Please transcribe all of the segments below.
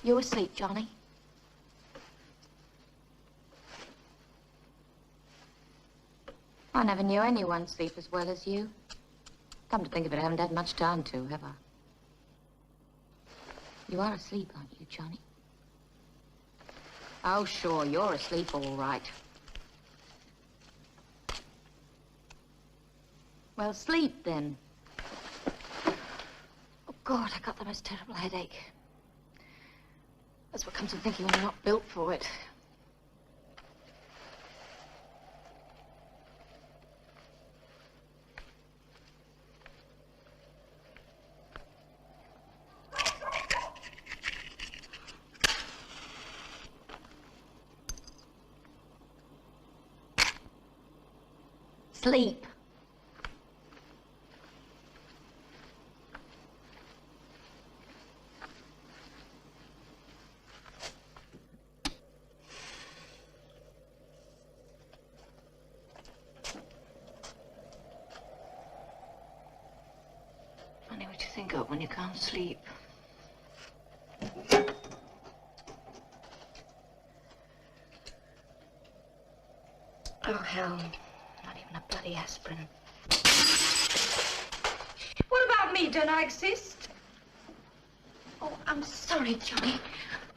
You asleep, Johnny? I never knew anyone sleep as well as you. Come to think of it, I haven't had much time to, have I? You are asleep, aren't you, Johnny? Oh, sure, you're asleep all right. Well, sleep, then. Oh, God, I got the most terrible headache. That's what comes of thinking when you're not built for it. Sleep. Funny what you think of when you can't sleep. Oh, hell. Not even a bloody aspirin. What about me? Don't I exist? Oh, I'm sorry, Johnny.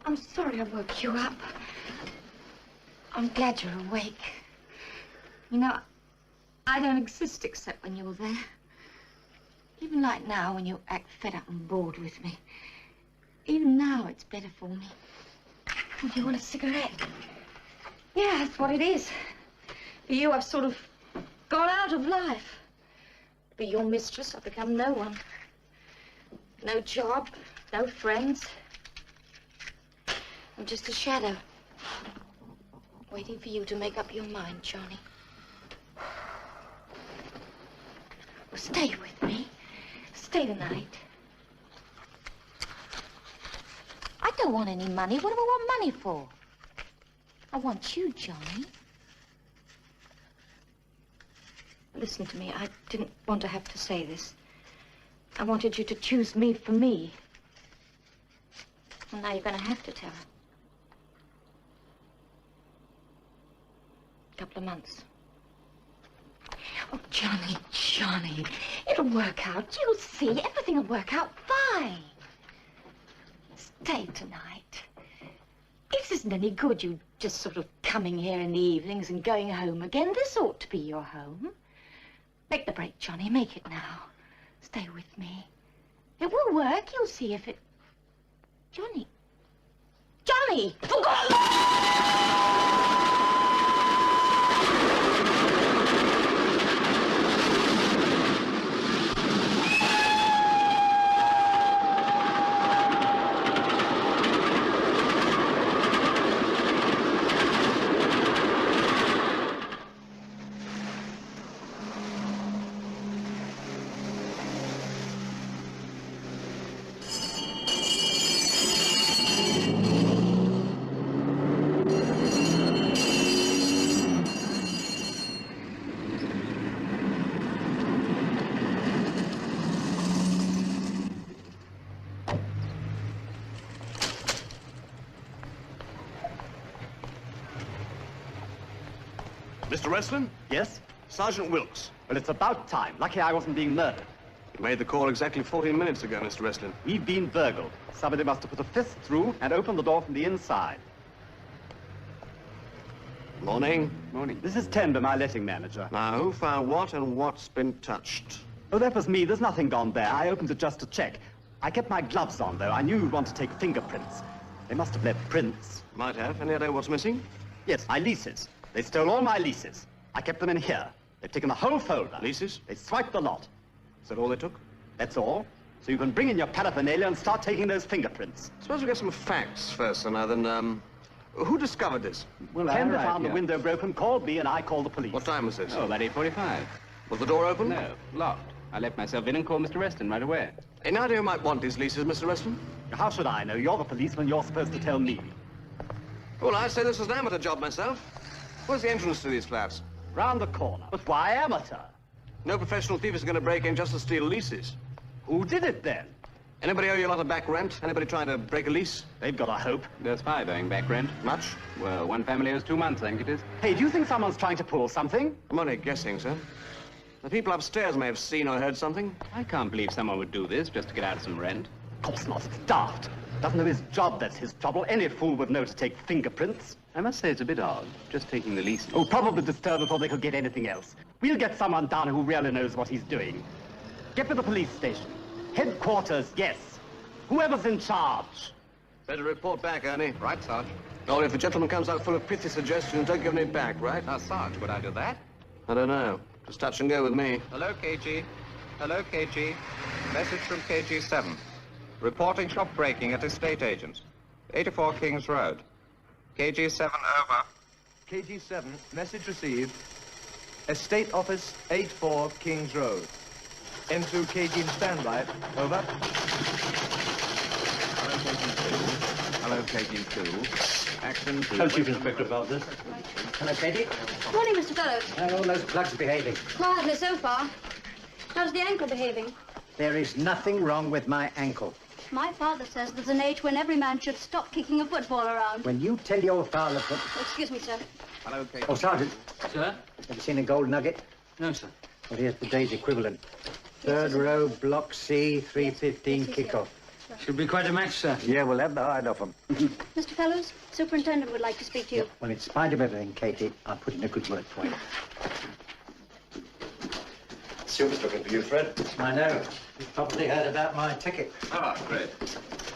I'm sorry I woke you up. I'm glad you're awake. You know, I don't exist except when you're there. Even like now, when you act fed up and bored with me. Even now, it's better for me. Oh, do you want a cigarette? Yeah, that's what it is. For you, I've sort of gone out of life. To be your mistress, I've become no one. No job, no friends. I'm just a shadow. Waiting for you to make up your mind, Johnny. Well, stay with me. Stay the night. I don't want any money. What do I want money for? I want you, Johnny. Listen to me. I didn't want to have to say this. I wanted you to choose me for me. Well, now you're going to have to tell her. A couple of months. Oh, Johnny, Johnny. It'll work out. You'll see. Everything will work out fine. Stay tonight. This isn't any good, you just sort of coming here in the evenings and going home again. This ought to be your home. Make the break, Johnny. Make it now. Stay with me. It will work. You'll see if it... Johnny. Johnny! For God! Mr. Westland? Yes? Sergeant Wilkes. Well, it's about time. Lucky I wasn't being murdered. You made the call exactly 14 minutes ago, Mr. Westland. We've been burgled. Somebody must have put a fist through and opened the door from the inside. Morning. Morning. This is Tender, my letting manager. Now, who found what and what's been touched? Oh, that was me. There's nothing gone there. I opened it just to check. I kept my gloves on, though. I knew you'd want to take fingerprints. They must have left prints. Might have. Any idea what's missing? Yes, my leases. They stole all my leases. I kept them in here. They've taken the whole folder. Leases? They swiped the lot. Is that all they took? That's all. So you can bring in your paraphernalia and start taking those fingerprints. Suppose we get some facts first, and then, who discovered this? Well, Tender found the window broken, called me, and I called the police. What time was this? Oh, about 8:45. Was the door open? No, locked. I let myself in and called Mr. Reston right away. Any idea who might want his leases, Mr. Reston? How should I know? You're the policeman. You're supposed to tell me. Well, I'd say this was an amateur job myself. Where's the entrance to these flats? Round the corner. But why amateur? No professional thief is going to break in just to steal leases. Who did it, then? Anybody owe you a lot of back rent? Anybody trying to break a lease? They've got a hope. There's 5 owing back rent. Much? Well, one family owes 2 months, I think it is. Hey, do you think someone's trying to pull something? I'm only guessing, sir. The people upstairs may have seen or heard something. I can't believe someone would do this just to get out some rent. Of course not. It's daft. Doesn't know his job, that's his trouble. Any fool would know to take fingerprints. I must say it's a bit odd, just taking the lease. Oh, probably disturbed before they could get anything else. We'll get someone down who really knows what he's doing. Get to the police station. Headquarters, yes. Whoever's in charge. Better report back, Ernie. Right, Sarge. Oh, if the gentleman comes out full of pithy suggestions, don't give any back, right? Now, Sarge, would I do that? I don't know. Just touch and go with me. Hello, KG. Hello, KG. Message from KG7. Reporting shop breaking at estate agents. 84 Kings Road. KG7, over. KG7, message received. Estate office, 84 Kings Road. N2 KG in standby, over. Hello, KG2. Action. Hello, Chief Inspector Valdes. Hello, Katie. Morning, Mr. Fellows. How are all those plugs behaving? Quietly so far. How's the ankle behaving? There is nothing wrong with my ankle. My father says there's an age when every man should stop kicking a football around. When you tell your father... Excuse me, sir. Hello, KG. Oh, Sergeant. Sir? Have you seen a gold nugget? No, sir. Well, here's today's equivalent. Third row, block C, 3:15 kickoff. Should be quite a match, sir. Yeah, we'll have the hide off him. Mr. Fellows, Superintendent would like to speak to you. Well, in spite of everything, Katie, I'll put in a good word for you. Silver's looking for you, Fred. I know. You've probably heard about my ticket. Ah, Fred.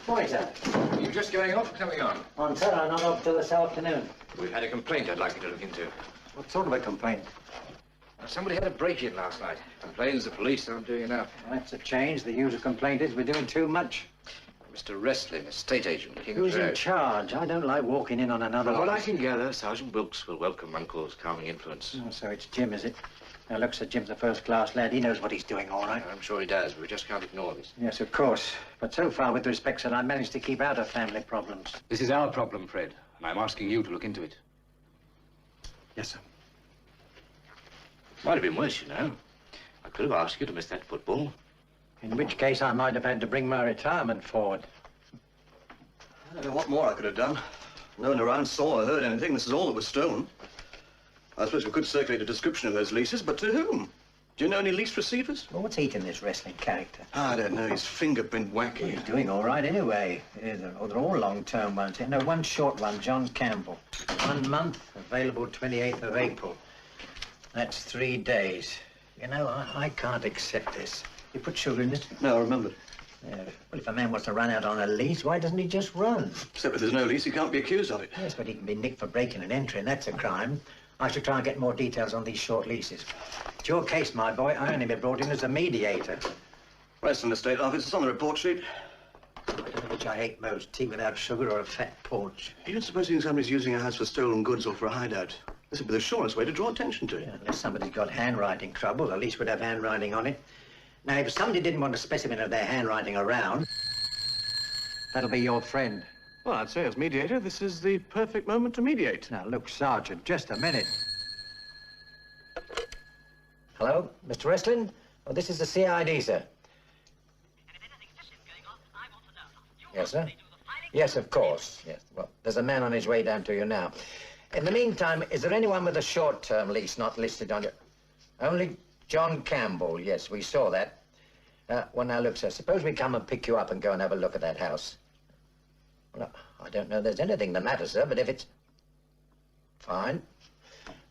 What is that? Are you just going off or coming on? I'm sorry, I'm not up till this afternoon. We've had a complaint I'd like you to look into. What sort of a complaint? Somebody had a break-in last night. Complains the police aren't doing enough. Well, that's a change. The usual complaint is we're doing too much. Mr. Wrestling, estate agent, King's Who's in Road. charge? I don't like walking in on another From what I office. can gather, Sergeant Wilkes will welcome Uncle's calming influence. Oh, so it's Jim, is it? Now, looks at Jim's a first-class lad. He knows what he's doing, all right. I'm sure he does, but we just can't ignore this. Yes, of course. But so far, with respect, sir, I managed to keep out of family problems. This is our problem, Fred, and I'm asking you to look into it. Yes, sir. Might have been worse, you know. I could have asked you to miss that football. In which case, I might have had to bring my retirement forward. I don't know what more I could have done. No one around saw or heard anything. This is all that was stolen. I suppose we could circulate a description of those leases, but to whom? Do you know any lease receivers? Well, what's eating this wrestling character? I don't know. He's fingerprint wacky. He's doing all right anyway. They're all long-term ones. No, one short one, John Campbell. 1 month, available 28th of April. That's 3 days. You know, I can't accept this. You put sugar in it? No, I remembered. Yeah. Well, if a man wants to run out on a lease, why doesn't he just run? Except if there's no lease, he can't be accused of it. Yes, but he can be nicked for breaking and entering. That's a crime. I should try and get more details on these short leases. It's your case, my boy. I only been brought in as a mediator. Western Estate Office, it's on the report sheet. I don't know which I hate most, tea without sugar or a fat porch. Even supposing somebody's using a house for stolen goods or for a hideout, this would be the surest way to draw attention to it. Yeah, unless somebody's got handwriting trouble, at least would have handwriting on it. Now, if somebody didn't want a specimen of their handwriting around, that'll be your friend. Well, I'd say as mediator, this is the perfect moment to mediate. Now, look, Sergeant, just a minute. Hello, Mr. Wrestling? Oh, this is the CID, sir. Yes, sir? Yes, of course. Yes. Well, there's a man on his way down to you now. In the meantime, is there anyone with a short-term lease not listed on your... Only John Campbell. Yes, we saw that. Well, now, look, sir, suppose we come and pick you up and go and have a look at that house. Well, I don't know there's anything the matter, sir, but if it's... Fine.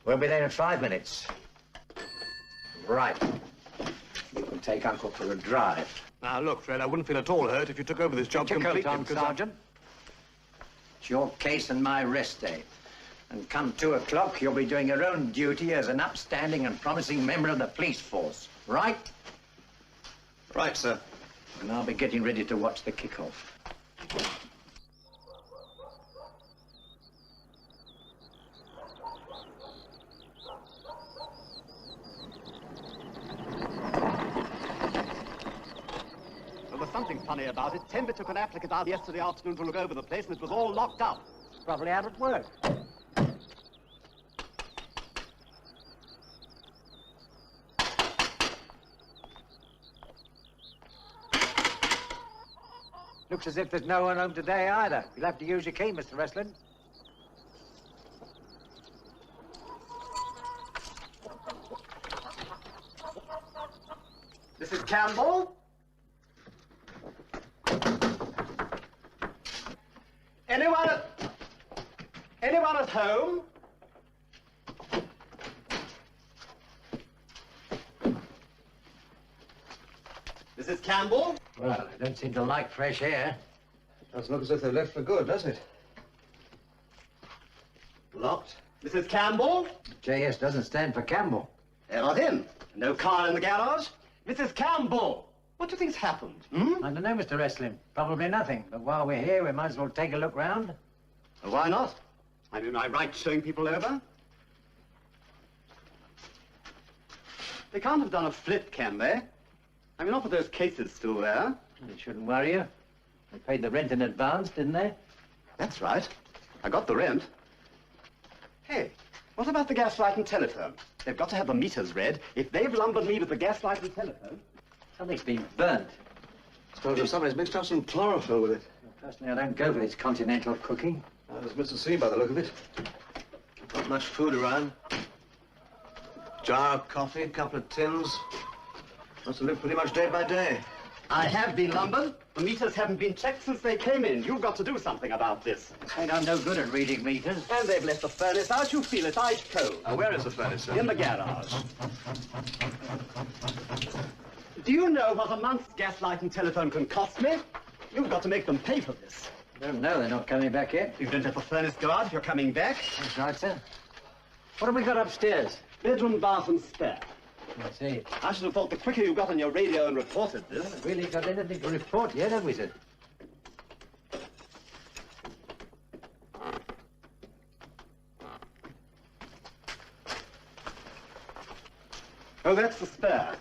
We'll be there in 5 minutes. Right. You can take Uncle for a drive. Now, look, Fred, I wouldn't feel at all hurt if you took over this job completely. Tom, Sergeant. It's your case and my rest day. And come 2 o'clock, you'll be doing your own duty as an upstanding and promising member of the police force, right? Right, sir. And I'll be getting ready to watch the kickoff. There was something funny about it. Temby took an applicant out yesterday afternoon to look over the place, and it was all locked up. Probably out at work. Looks as if there's no one home today either. You'll have to use your key, Mr. Wrestling. Mrs. Campbell? Anyone at home? Mrs. Campbell? Well, I don't seem to like fresh air. Doesn't look as if they've left for good, does it? Locked. Mrs. Campbell? JS doesn't stand for Campbell. They're not in. No car in the garage. Mrs. Campbell! What do you think's happened? I don't know, Mr. Wrestling. Probably nothing. But while we're here, we might as well take a look round. Well, why not? I mean, I right showing people over. They can't have done a flip, can they? I mean, not with those cases still there. It shouldn't worry you. They paid the rent in advance, didn't they? That's right. I got the rent. Hey, what about the gaslight and telephone? They've got to have the meters read. If they've lumbered me with the gaslight and telephone... Something's been burnt. Suppose somebody's mixed up some chlorophyll with it. Personally, I don't go for this continental cooking. There's Mr. C by the look of it. Not much food around. Jar of coffee, a couple of tins. Must have lived pretty much day by day. I have been lumbered. The meters haven't been checked since they came in. You've got to do something about this. Ain't I'm no good at reading meters. And they've left the furnace out. You feel it ice cold. Where is the furnace, sir? In the garage. Do you know what a month's gaslight and telephone can cost me? You've got to make them pay for this. Don't know, they're not coming back yet. You don't let the furnace go out if you're coming back. That's right, sir. What have we got upstairs? Bedroom, bath, and spare. I see. I should have thought the quicker you got on your radio and reported We this... haven't really got anything to report yet, have we, sir? Oh, that's the spare.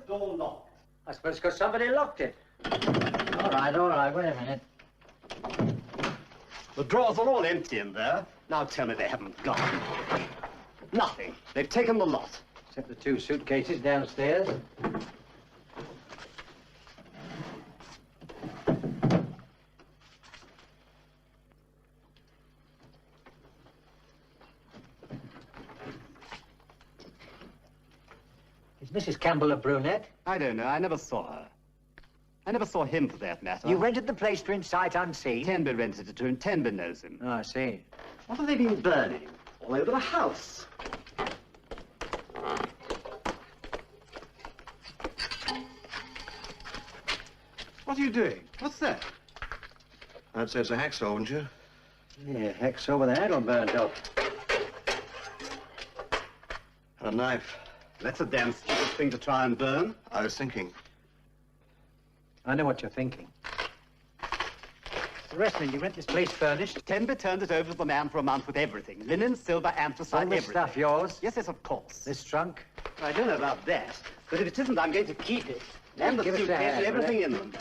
Door locked. I suppose because somebody locked it. All right, wait a minute. The drawers are all empty in there. Now tell me they haven't gone. Nothing. They've taken the lot. Except the 2 suitcases downstairs. Mrs. Campbell a brunette? I don't know. I never saw her. I never saw him, for that matter. You rented the place to in sight unseen? Tenby rented it to him. Tenby knows him. Oh, I see. What have they been burning? All over the house. What are you doing? What's that? I'd say it's a hacksaw, wouldn't you? Yeah, hacksaw with the handle burnt off. And a knife. That's a damn stupid thing to try and burn. I was thinking. I know what you're thinking. The Wrestling, you rent this place furnished? Tenby turned it over to the man for a month with everything. Linen, silver, anthracite, All this everything. stuff yours? Yes, yes, of course. This trunk? I don't know about that, but if it isn't, I'm going to keep it. And the Give it a suitcase hand, and everything will in them.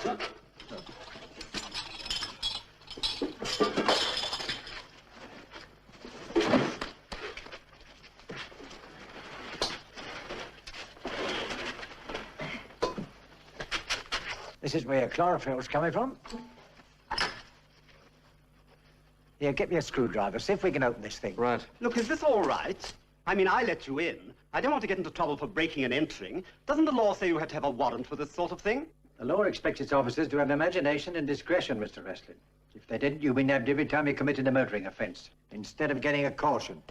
This is where your chlorophyll's coming from. Here, get me a screwdriver. See if we can open this thing. Right. Look, is this all right? I mean, I let you in. I don't want to get into trouble for breaking and entering. Doesn't the law say you have to have a warrant for this sort of thing? The law expects its officers to have imagination and discretion, Mr. Westlin. If they didn't, you'd be nabbed every time you committed a motoring offence, instead of getting a caution.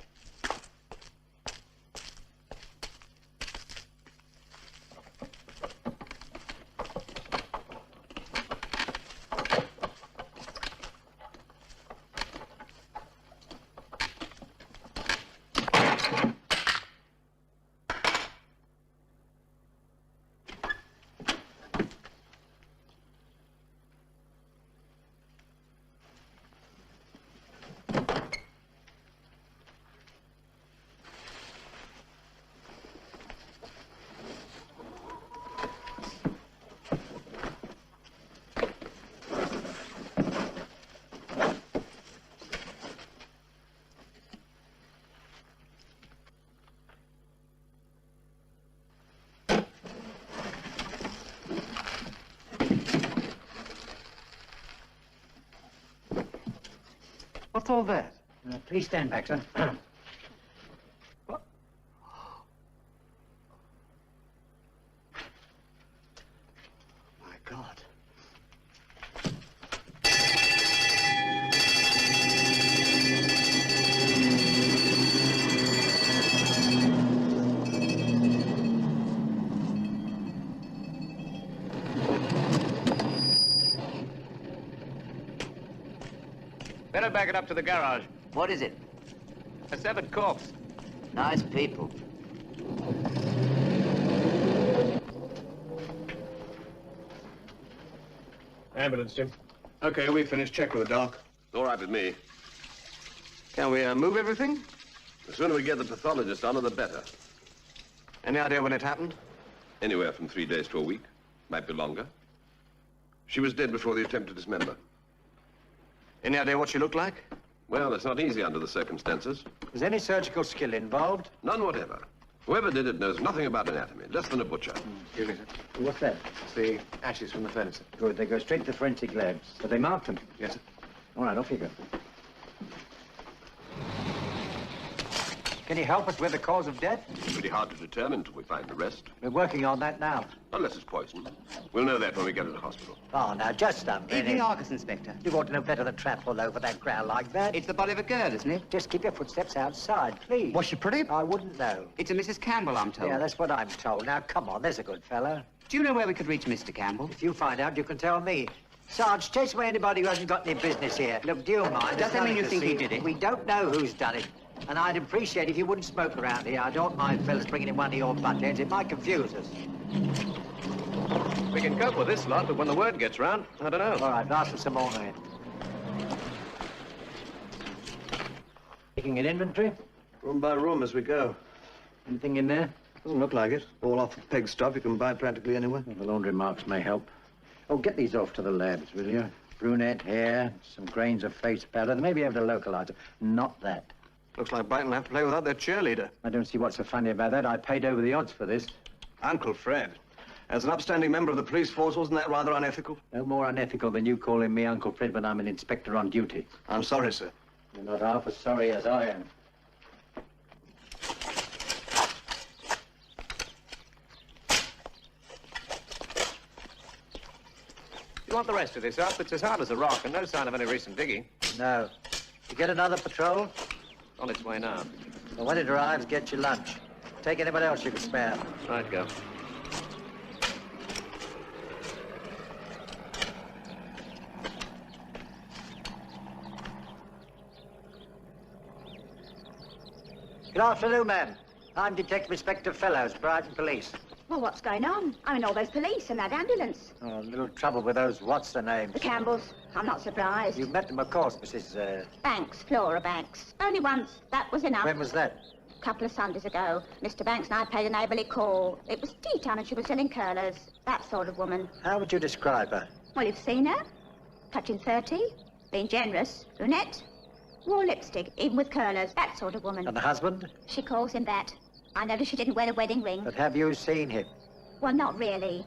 What's all that? Please stand back, sir. What? My God. Better back it up to the garage. What is it? A severed corpse. Nice people. Ambulance, Jim. Okay, we finished. Check with the doc. All right with me. Can we move everything? The sooner we get the pathologist on her, the better. Any idea when it happened? Anywhere from 3 days to a week. Might be longer. She was dead before the attempt to dismember. Any idea what she looked like? Well, it's not easy under the circumstances. Is any surgical skill involved? None whatever. Whoever did it knows nothing about anatomy, less than a butcher. Excuse me, sir. What's that? It's the ashes from the furnace, sir. Good, they go straight to forensic labs. But they marked them. Yes, sir. All right, off you go. Can you help us with the cause of death? It's pretty hard to determine until we find the rest. We're working on that now. Unless it's poison. We'll know that when we get to the hospital. Oh, now, just a minute. Evening, Argus, Inspector. You ought to know better than trample all over that ground like that. It's the body of a girl, isn't it? Just keep your footsteps outside, please. Was she pretty? I wouldn't know. It's a Mrs. Campbell, I'm told. Yeah, that's what I'm told. Now, come on, there's a good fellow. Do you know where we could reach Mr. Campbell? If you find out, you can tell me. Sarge, chase away anybody who hasn't got any business here. Look, do you mind? Does that mean you think he see. did it? We don't know who's done it. And I'd appreciate if you wouldn't smoke around here. I don't mind fellas bringing in one of your buttheads. It might confuse us. We can cope with this lot, but when the word gets round, I don't know. All right, ask for some more men. Taking an inventory? Room by room as we go. Anything in there? Doesn't look like it. All off the peg stuff you can buy practically anywhere. Well, the laundry marks may help. Oh, get these off to the labs, will you? Brunette hair, some grains of face powder. They may be able to localize it. Not that. Looks like Brighton will have to play without their cheerleader. I don't see what's so funny about that. I paid over the odds for this. Uncle Fred. As an upstanding member of the police force, wasn't that rather unethical? No more unethical than you calling me Uncle Fred when I'm an inspector on duty. I'm sorry, sir. You're not half as sorry as I am. You want the rest of this up? It's as hard as a rock and no sign of any recent digging. No. You get another patrol? On its way now. Well, when it arrives, get your lunch. Take anybody else you can spare. Right, go. Good afternoon, ma'am. I'm Detective Inspector Fellows, Brighton Police. Well, what's going on? I mean, all those police and that ambulance. Oh, a little trouble with those what's-the-names. The Campbells. I'm not surprised. You've met them, of course, Mrs. Banks, Flora Banks. Only once. That was enough. When was that? A couple of Sundays ago. Mr. Banks and I paid a neighbourly call. It was tea time and she was selling curlers. That sort of woman. How would you describe her? Well, you've seen her. Touching 30. Being generous. Brunette. Wore lipstick, even with curlers. That sort of woman. And the husband? She calls him that. I noticed she didn't wear a wedding ring. But have you seen him? Well, not really.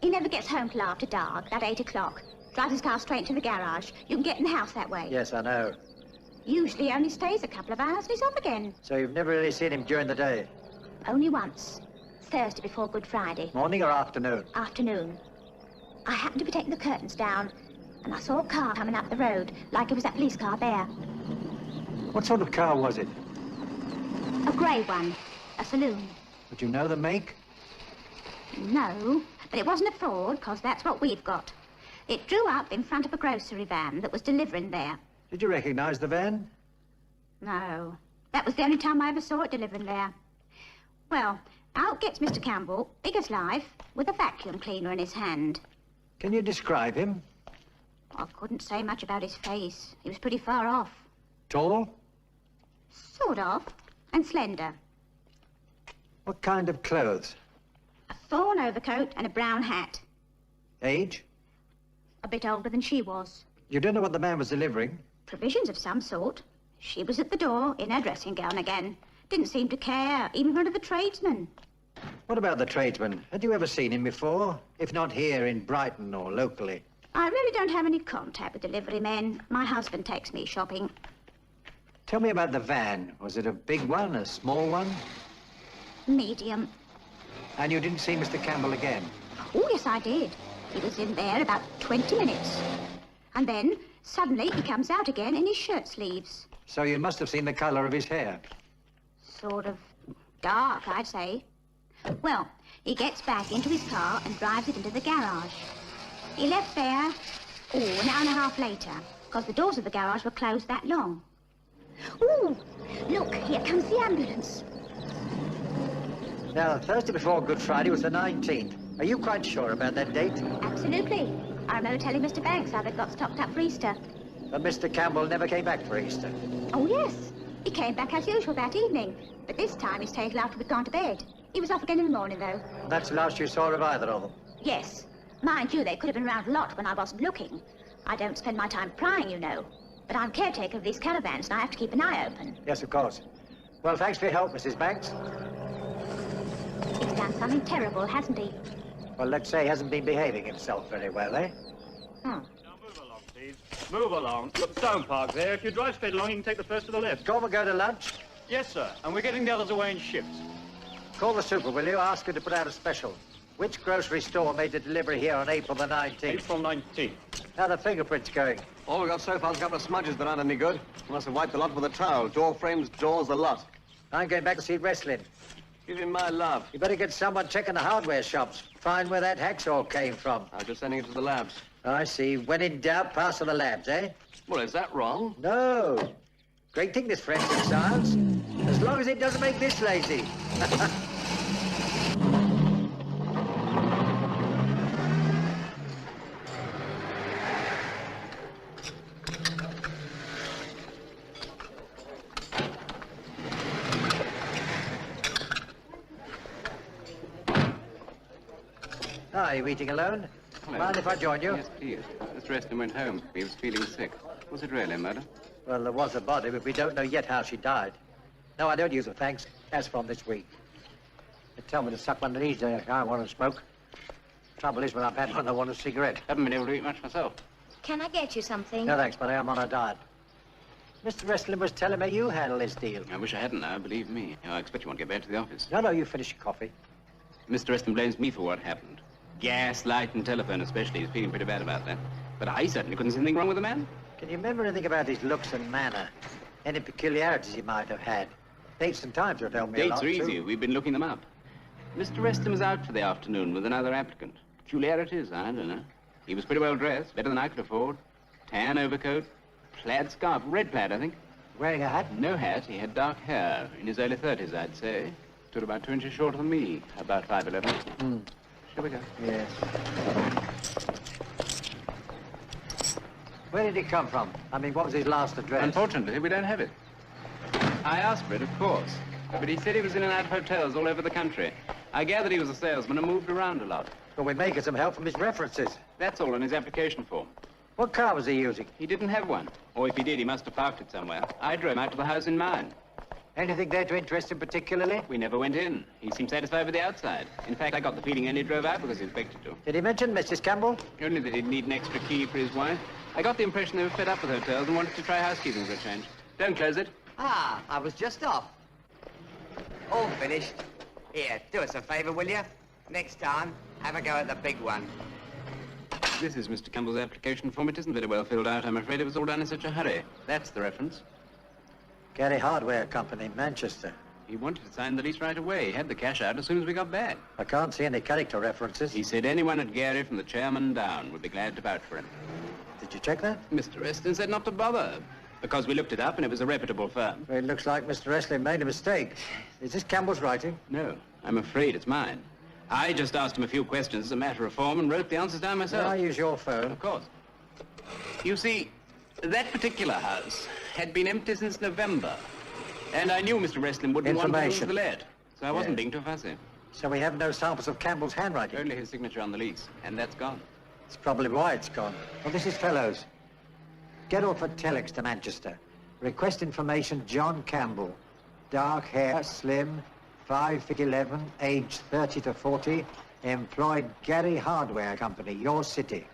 He never gets home till after dark, at 8 o'clock. Drives his car straight to the garage. You can get in the house that way. Yes, I know. Usually he only stays a couple of hours and he's off again. So you've never really seen him during the day? Only once. Thursday before Good Friday. Morning or afternoon? Afternoon. I happened to be taking the curtains down, and I saw a car coming up the road, like it was that police car there. What sort of car was it? A grey one. A saloon. Would you know the make? No, but it wasn't a Ford, because that's what we've got. It drew up in front of a grocery van that was delivering there. Did you recognize the van? No. That was the only time I ever saw it delivering there. Well, out gets Mr. Campbell, big as life, with a vacuum cleaner in his hand. Can you describe him? I couldn't say much about his face. He was pretty far off. Tall? Sort of. And slender. What kind of clothes? A fawn overcoat and a brown hat. Age? A bit older than she was. You don't know what the man was delivering? Provisions of some sort. She was at the door in her dressing gown again. Didn't seem to care, even one of the tradesmen. What about the tradesman? Had you ever seen him before? If not here in Brighton or locally? I really don't have any contact with delivery men. My husband takes me shopping. Tell me about the van. Was it a big one, a small one? Medium. And you didn't see Mr. Campbell again? Oh, yes, I did. He was in there about 20 minutes. And then, suddenly, he comes out again in his shirt sleeves. So you must have seen the colour of his hair. Sort of dark, I'd say. Well, he gets back into his car and drives it into the garage. He left there, an hour and a half later, because the doors of the garage were closed that long. Ooh, look, here comes the ambulance. Now, Thursday before Good Friday was the 19th. Are you quite sure about that date? Absolutely. I remember telling Mr. Banks how they got stocked up for Easter. But Mr. Campbell never came back for Easter. Oh, yes. He came back as usual that evening. But this time he stayed till after we'd gone to bed. He was off again in the morning, though. That's the last you saw of either of them? Yes. Mind you, they could have been around a lot when I wasn't looking. I don't spend my time prying, you know. But I'm caretaker of these caravans, and I have to keep an eye open. Yes, of course. Well, thanks for your help, Mrs. Banks. He's done something terrible, hasn't he? Well, let's say he hasn't been behaving himself very well, eh? Hmm. Now move along, please. Move along. Look, Stone Park there. If you drive straight along, you can take the first to the left. Go to lunch? Yes, sir. And we're getting the others away in shifts. Call the super, will you? Ask her to put out a special. Which grocery store made the delivery here on April the 19th? April 19th. How are the fingerprints going? All we've got so far is a couple of smudges that aren't any good. You must have wiped the lot with a towel. Door frames, doors, the lot. I'm going back to see wrestling. Give him my love. You better get someone checking the hardware shops. Find where that hacksaw came from. I'm just sending it to the labs. I see. When in doubt, pass to the labs, eh? Well, is that wrong? No. Great thing, this forensic science. As long as it doesn't make this lazy. Are you eating alone? Hello. Mind if I join you? Yes, please. Mr. Reston went home. He was feeling sick. Was it really murder? Well, there was a body, but we don't know yet how she died. No, I don't use them, thanks. As from this week. They tell me to suck one of these days. I want to smoke. Trouble is, when I've had one, I want a cigarette. Haven't been able to eat much myself. Can I get you something? No, thanks, buddy. I'm on a diet. Mr. Wrestling was telling me you handle this deal. I wish I hadn't now, believe me. I expect you won't get back to the office. No, you finish your coffee. Mr. Reston blames me for what happened. Gas, light, and telephone especially. He's feeling pretty bad about that. But I certainly couldn't see anything wrong with the man. Can you remember anything about his looks and manner? Any peculiarities he might have had? Dates and times will tell me a lot, Dates are easy. too. We've been looking them up. Mr. Reston was out for the afternoon with another applicant. Peculiarities? I don't know. He was pretty well dressed, better than I could afford. Tan overcoat, plaid scarf, red plaid, I think. Wearing a hat? No hat. He had dark hair. In his early 30s, I'd say. Stood about 2 inches shorter than me. About 5'11". Shall we go? Yes. Where did he come from? I mean, what was his last address? Unfortunately, we don't have it. I asked for it, of course. But he said he was in and out of hotels all over the country. I gathered he was a salesman and moved around a lot. Well, we may get some help from his references. That's all in his application form. What car was he using? He didn't have one. Or if he did, he must have parked it somewhere. I drove him out to the house in mine. Anything there to interest him particularly? We never went in. He seemed satisfied with the outside. In fact, I got the feeling he only drove out because he expected to. Did he mention Mrs. Campbell? Only that he'd need an extra key for his wife. I got the impression they were fed up with hotels and wanted to try housekeeping for a change. Don't close it. Ah, I was just off. All finished. Here, do us a favour, will you? Next time, have a go at the big one. This is Mr. Campbell's application form. It isn't very well filled out, I'm afraid. It was all done in such a hurry. That's the reference. Gary Hardware Company, Manchester. He wanted to sign the lease right away. He had the cash out as soon as we got back. I can't see any character references. He said anyone at Gary from the chairman down would be glad to vouch for him. Did you check that? Mr. Eston said not to bother, because we looked it up and it was a reputable firm. Well, it looks like Mr. Estley made a mistake. Is this Campbell's writing? No, I'm afraid it's mine. I just asked him a few questions as a matter of form and wrote the answers down myself. Well, I use your phone. Of course. You see, that particular house had been empty since November. And I knew Mr. Wrestling wouldn't want to lose the let, so I wasn't being too fussy. So we have no samples of Campbell's handwriting? Only his signature on the lease, and that's gone. It's probably why it's gone. Well, this is Fellows. Get off at telex to Manchester. Request information, John Campbell. Dark hair, slim, 5'11", age 30 to 40, employed Gary Hardware Company, your city.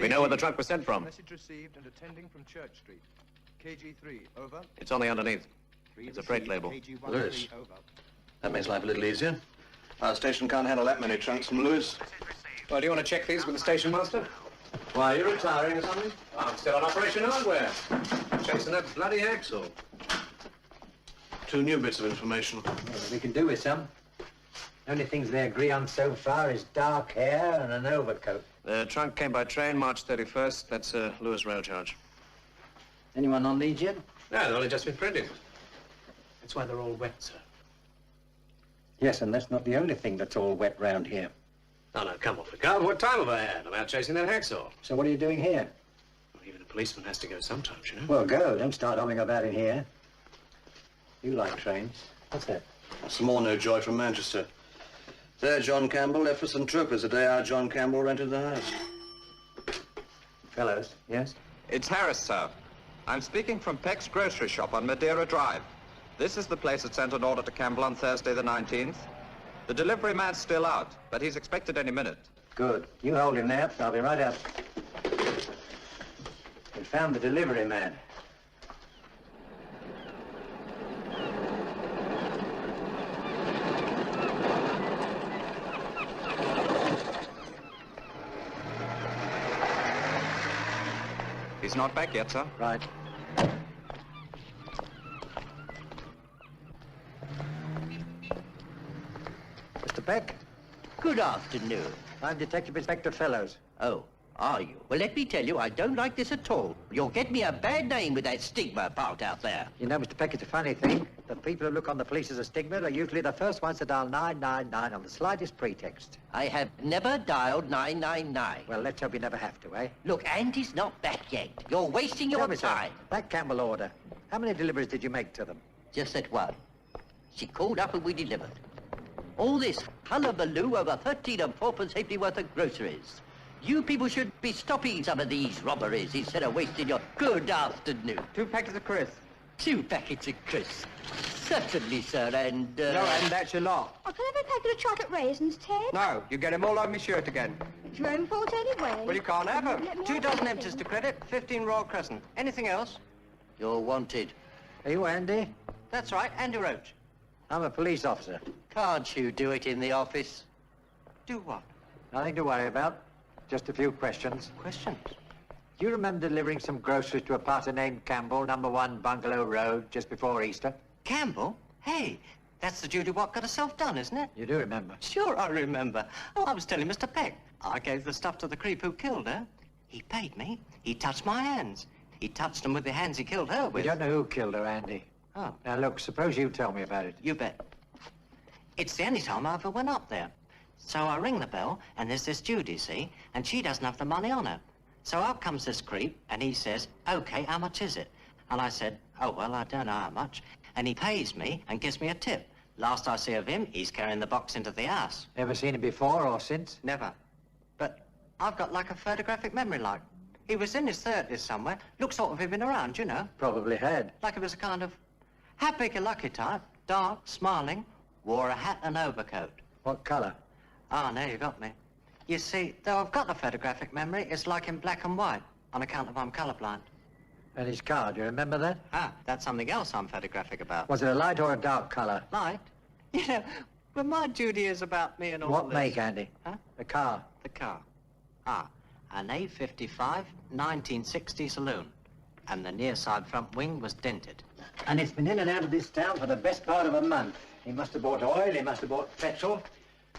We know where the truck was sent from. Message received and attending from Church Street. KG3, over. It's on the underneath. It's a freight label. Lewis. That makes life a little easier. Our station can't handle that many trunks from Lewis. Well, do you want to check these with the station master? Why, are you retiring or something? I'm still on Operation Hardware. Chasing that bloody axle. 2 new bits of information. Well, we can do with some. Only things they agree on so far is dark hair and an overcoat. The trunk came by train March 31st. That's a Lewis rail charge. Anyone on lead yet? No, they've only just been printed. That's why they're all wet, sir. Yes, and that's not the only thing that's all wet round here. Oh, no, come off the car. What time have I had? I'm out chasing that hacksaw. So what are you doing here? Well, even a policeman has to go sometimes, you know. Well, go. Don't start humming about in here. You like trains. What's that? Some more no joy from Manchester. There, John Campbell left for St. Tropez the day our John Campbell rented the house. Fellows, yes? It's Harris, sir. I'm speaking from Peck's grocery shop on Madeira Drive. This is the place that sent an order to Campbell on Thursday the 19th. The delivery man's still out, but he's expected any minute. Good. You hold him there. I'll be right up. We found the delivery man. He's not back yet, sir. Right. Mr. Peck? Good afternoon. I'm Detective Inspector Fellows. Oh, are you? Well, let me tell you, I don't like this at all. You'll get me a bad name with that stigma part out there. You know, Mr. Peck, it's a funny thing. The people who look on the police as a stigma are usually the first ones to dial 999 on the slightest pretext. I have never dialed 999. Well, let's hope you never have to, eh? Look, Andy's not back yet. You're wasting your Tell me, sir, time. that Campbell order, how many deliveries did you make to them? Just that one. She called up and we delivered. All this hullabaloo over 13 and 4pence halfpenny worth of groceries. You people should be stopping some of these robberies instead of wasting your good afternoon. 2 packets of crisps. 2 packets of crisps. Certainly, sir, and... No, and that's your lot. I can have a packet of chocolate raisins, Ted. No, you get them all on my shirt again. It's your own fault anyway. Well, you can't have them. Let me 2 have dozen them. empties to credit, 15 Royal Crescent. Anything else? You're wanted. Are you Andy? That's right, Andy Roach. I'm a police officer. Can't you do it in the office? Do what? Nothing to worry about. Just a few questions. Questions? Do you remember delivering some groceries to a party named Campbell, number 1 Bungalow Road, just before Easter? Campbell? Hey, that's the Judy what got herself done, isn't it? You do remember? Sure, I remember. Oh, I was telling Mr. Peck. I gave the stuff to the creep who killed her. He paid me. He touched my hands. He touched them with the hands he killed her with. We don't know who killed her, Andy. Oh. Now, look, suppose you tell me about it. You bet. It's the only time I ever went up there. So I ring the bell, and there's this Judy, see, and she doesn't have the money on her. So up comes this creep, and he says, "Okay, how much is it?" And I said, "Oh, well, I don't know how much." And he pays me and gives me a tip. Last I see of him, he's carrying the box into the house. Ever seen him before or since? Never. But I've got like a photographic memory, like. He was in his 30s somewhere. Looked sort of had been around, you know. Probably had. Like it was a kind of happy-go-lucky type. Dark, smiling, wore a hat and overcoat. What colour? Ah, now you got me. You see, though I've got the photographic memory, it's like in black and white, on account of I'm colourblind. And his car, do you remember that? Ah, that's something else I'm photographic about. Was it a light or a dark colour? Light? You know, when my duty is about me and all What this... make, Andy? Huh? The car. The car. Ah, an A55 1960 saloon. And the near side front wing was dented. And it's been in and out of this town for the best part of a month. He must have bought oil, he must have bought petrol.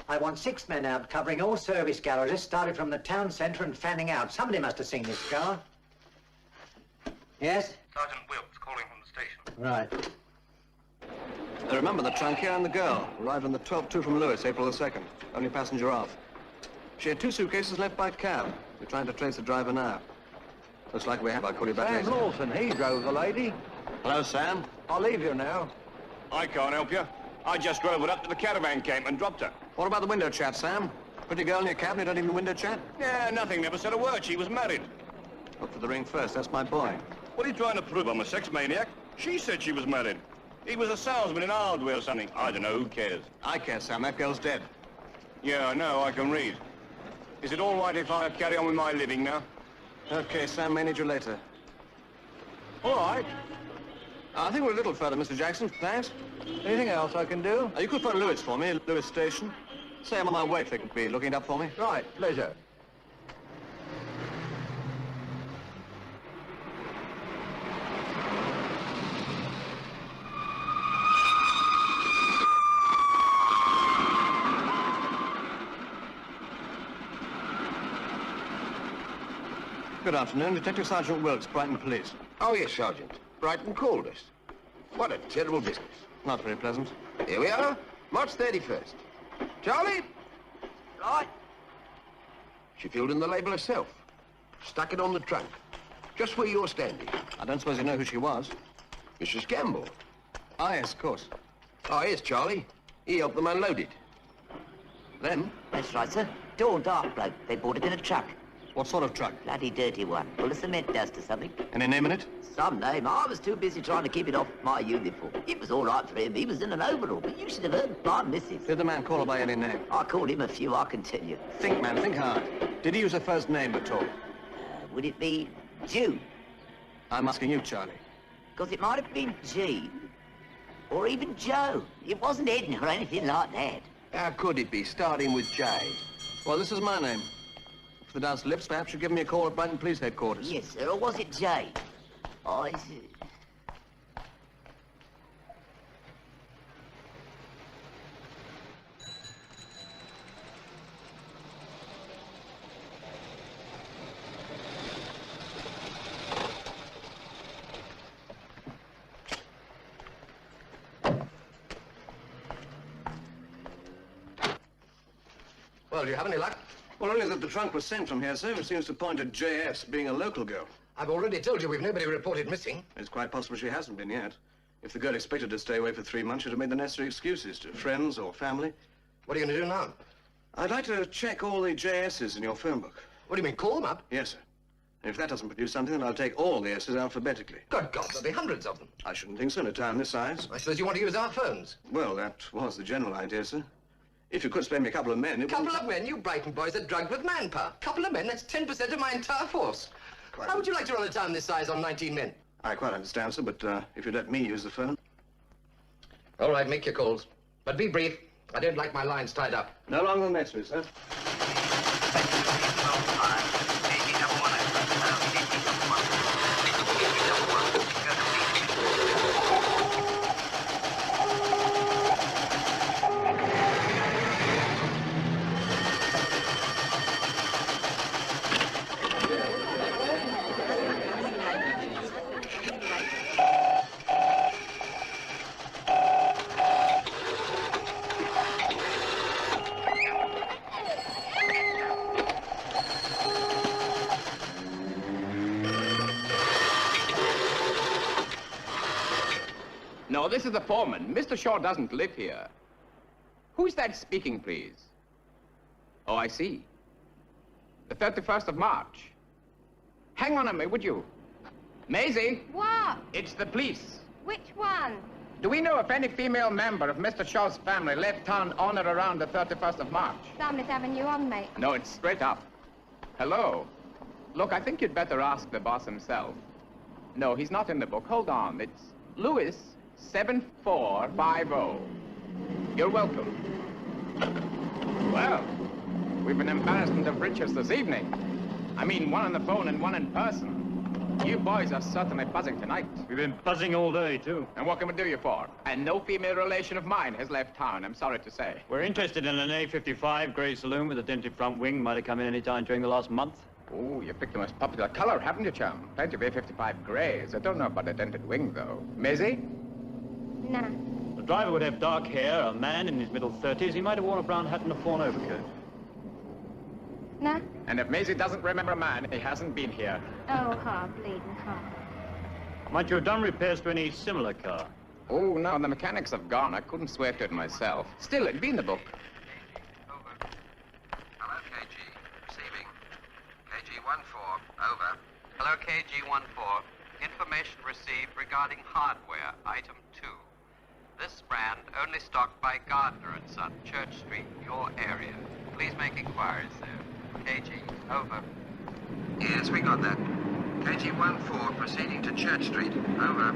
I want 6 men out covering all service garages, started from the town centre and fanning out. Somebody must have seen this car. Yes? Sergeant Wilkes calling from the station. Right. I remember the trunk here and the girl. Arrived on the 12.2 from Lewis, April the 2nd. Only passenger off. She had 2 suitcases left by cab. We're trying to trace the driver now. Looks like we have. I'll call you back Sam later. Lawson, he drove the lady. Hello, Sam. I'll leave you now. I can't help you. I just drove her up to the caravan camp and dropped her. What about the window chat, Sam? Pretty girl in your cab and you don't even window chat? Yeah, nothing. Never said a word. She was married. Look for the ring first. That's my boy. What are you trying to prove? I'm a sex maniac. She said she was married. He was a salesman in hardware or something. I don't know. Who cares? I care, Sam. That girl's dead. Yeah, I know. I can read. Is it all right if I carry on with my living now? Okay, Sam. May need you later. All right. I think we're a little further, Mr. Jackson. Thanks. Anything else I can do? You could phone Lewis for me, Lewis Station. Say I'm on my way if they could be looking it up for me. Right, pleasure. Good afternoon. Detective Sergeant Wilkes, Brighton Police. Oh, yes, Sergeant. Brighton called us. What a terrible business. Not very pleasant. Here we are, March 31st. Charlie? Right. She filled in the label herself. Stuck it on the trunk. Just where you're standing. I don't suppose you know who she was. Mrs. Campbell. Ah, yes, of course. Oh, here's Charlie. He helped them unload it. Then? That's right, sir. Tall, dark bloke. They bought it in a truck. What sort of truck? Bloody dirty one. Full of cement dust or something. Any name in it? Some name. I was too busy trying to keep it off my uniform. It was all right for him. He was in an overall, but you should have heard my missus. Did the man call her by any name? I called him a few, I can tell you. Think, man, think hard. Did he use her first name at all? Would it be June? I'm asking you, Charlie. Because it might have been Jean. Or even Joe. It wasn't Edna or anything like that. How could it be, starting with J? Well, this is my name. For the dance lips, perhaps you'll give me a call at Brighton Police Headquarters. Yes, sir. Or was it Jane? I see. Well, do you have any luck? Well, only that the trunk was sent from here, sir, which seems to point to J.S. being a local girl. I've already told you we've nobody reported missing. It's quite possible she hasn't been yet. If the girl expected to stay away for 3 months, she'd have made the necessary excuses to friends or family. What are you going to do now? I'd like to check all the J.S.'s in your phone book. What do you mean, call them up? Yes, sir. And if that doesn't produce something, then I'll take all the S's alphabetically. Good God, there'll be hundreds of them. I shouldn't think so in a town this size. I suppose you want to use our phones? Well, that was the general idea, sir. If you could spare me a couple of men, it Couple of men? You Brighton boys are drugged with manpower. Couple of men? That's 10% of my entire force. How would you like to run a town this size on 19 men? I quite understand, sir, but if you'd let me use the phone. All right, make your calls. But be brief. I don't like my lines tied up. No longer than necessary, sir. No, this is the foreman. Mr. Shaw doesn't live here. Who's that speaking, please? Oh, I see. The 31st of March. Hang on a minute, would you? Maisie? What? It's the police. Which one? Do we know if any female member of Mr. Shaw's family left town on or around the 31st of March? Somebody's having you on, mate. No, it's straight up. Hello? Look, I think you'd better ask the boss himself. No, he's not in the book. Hold on. It's Lewis 7450. You're welcome. Well, we've an embarrassment of riches this evening. I mean, one on the phone and one in person. You boys are certainly buzzing tonight. We've been buzzing all day, too. And what can we do you for? And no female relation of mine has left town, I'm sorry to say. We're interested in an A55 grey saloon with a dented front wing. Might have come in any time during the last month. Oh, you picked the most popular color, haven't you, chum? Plenty of A55 greys. I don't know about a dented wing, though. Maisie? Nah. The driver would have dark hair, a man in his middle 30s. He might have worn a brown hat and a fawn overcoat. Nah. And if Maisie doesn't remember a man, he hasn't been here. Oh, hard bleeding hard. Might you have done repairs to any similar car? Oh, no, the mechanics have gone. I couldn't swear to it myself. Still, it'd be in the book. Over. Hello, KG. Receiving. KG-14, over. Hello, KG-14. Information received regarding hardware, item 2. This brand only stocked by Gardner & Son, Church Street, your area. Please make inquiries there. KG, over. Yes, we got that. KG-14 proceeding to Church Street, over.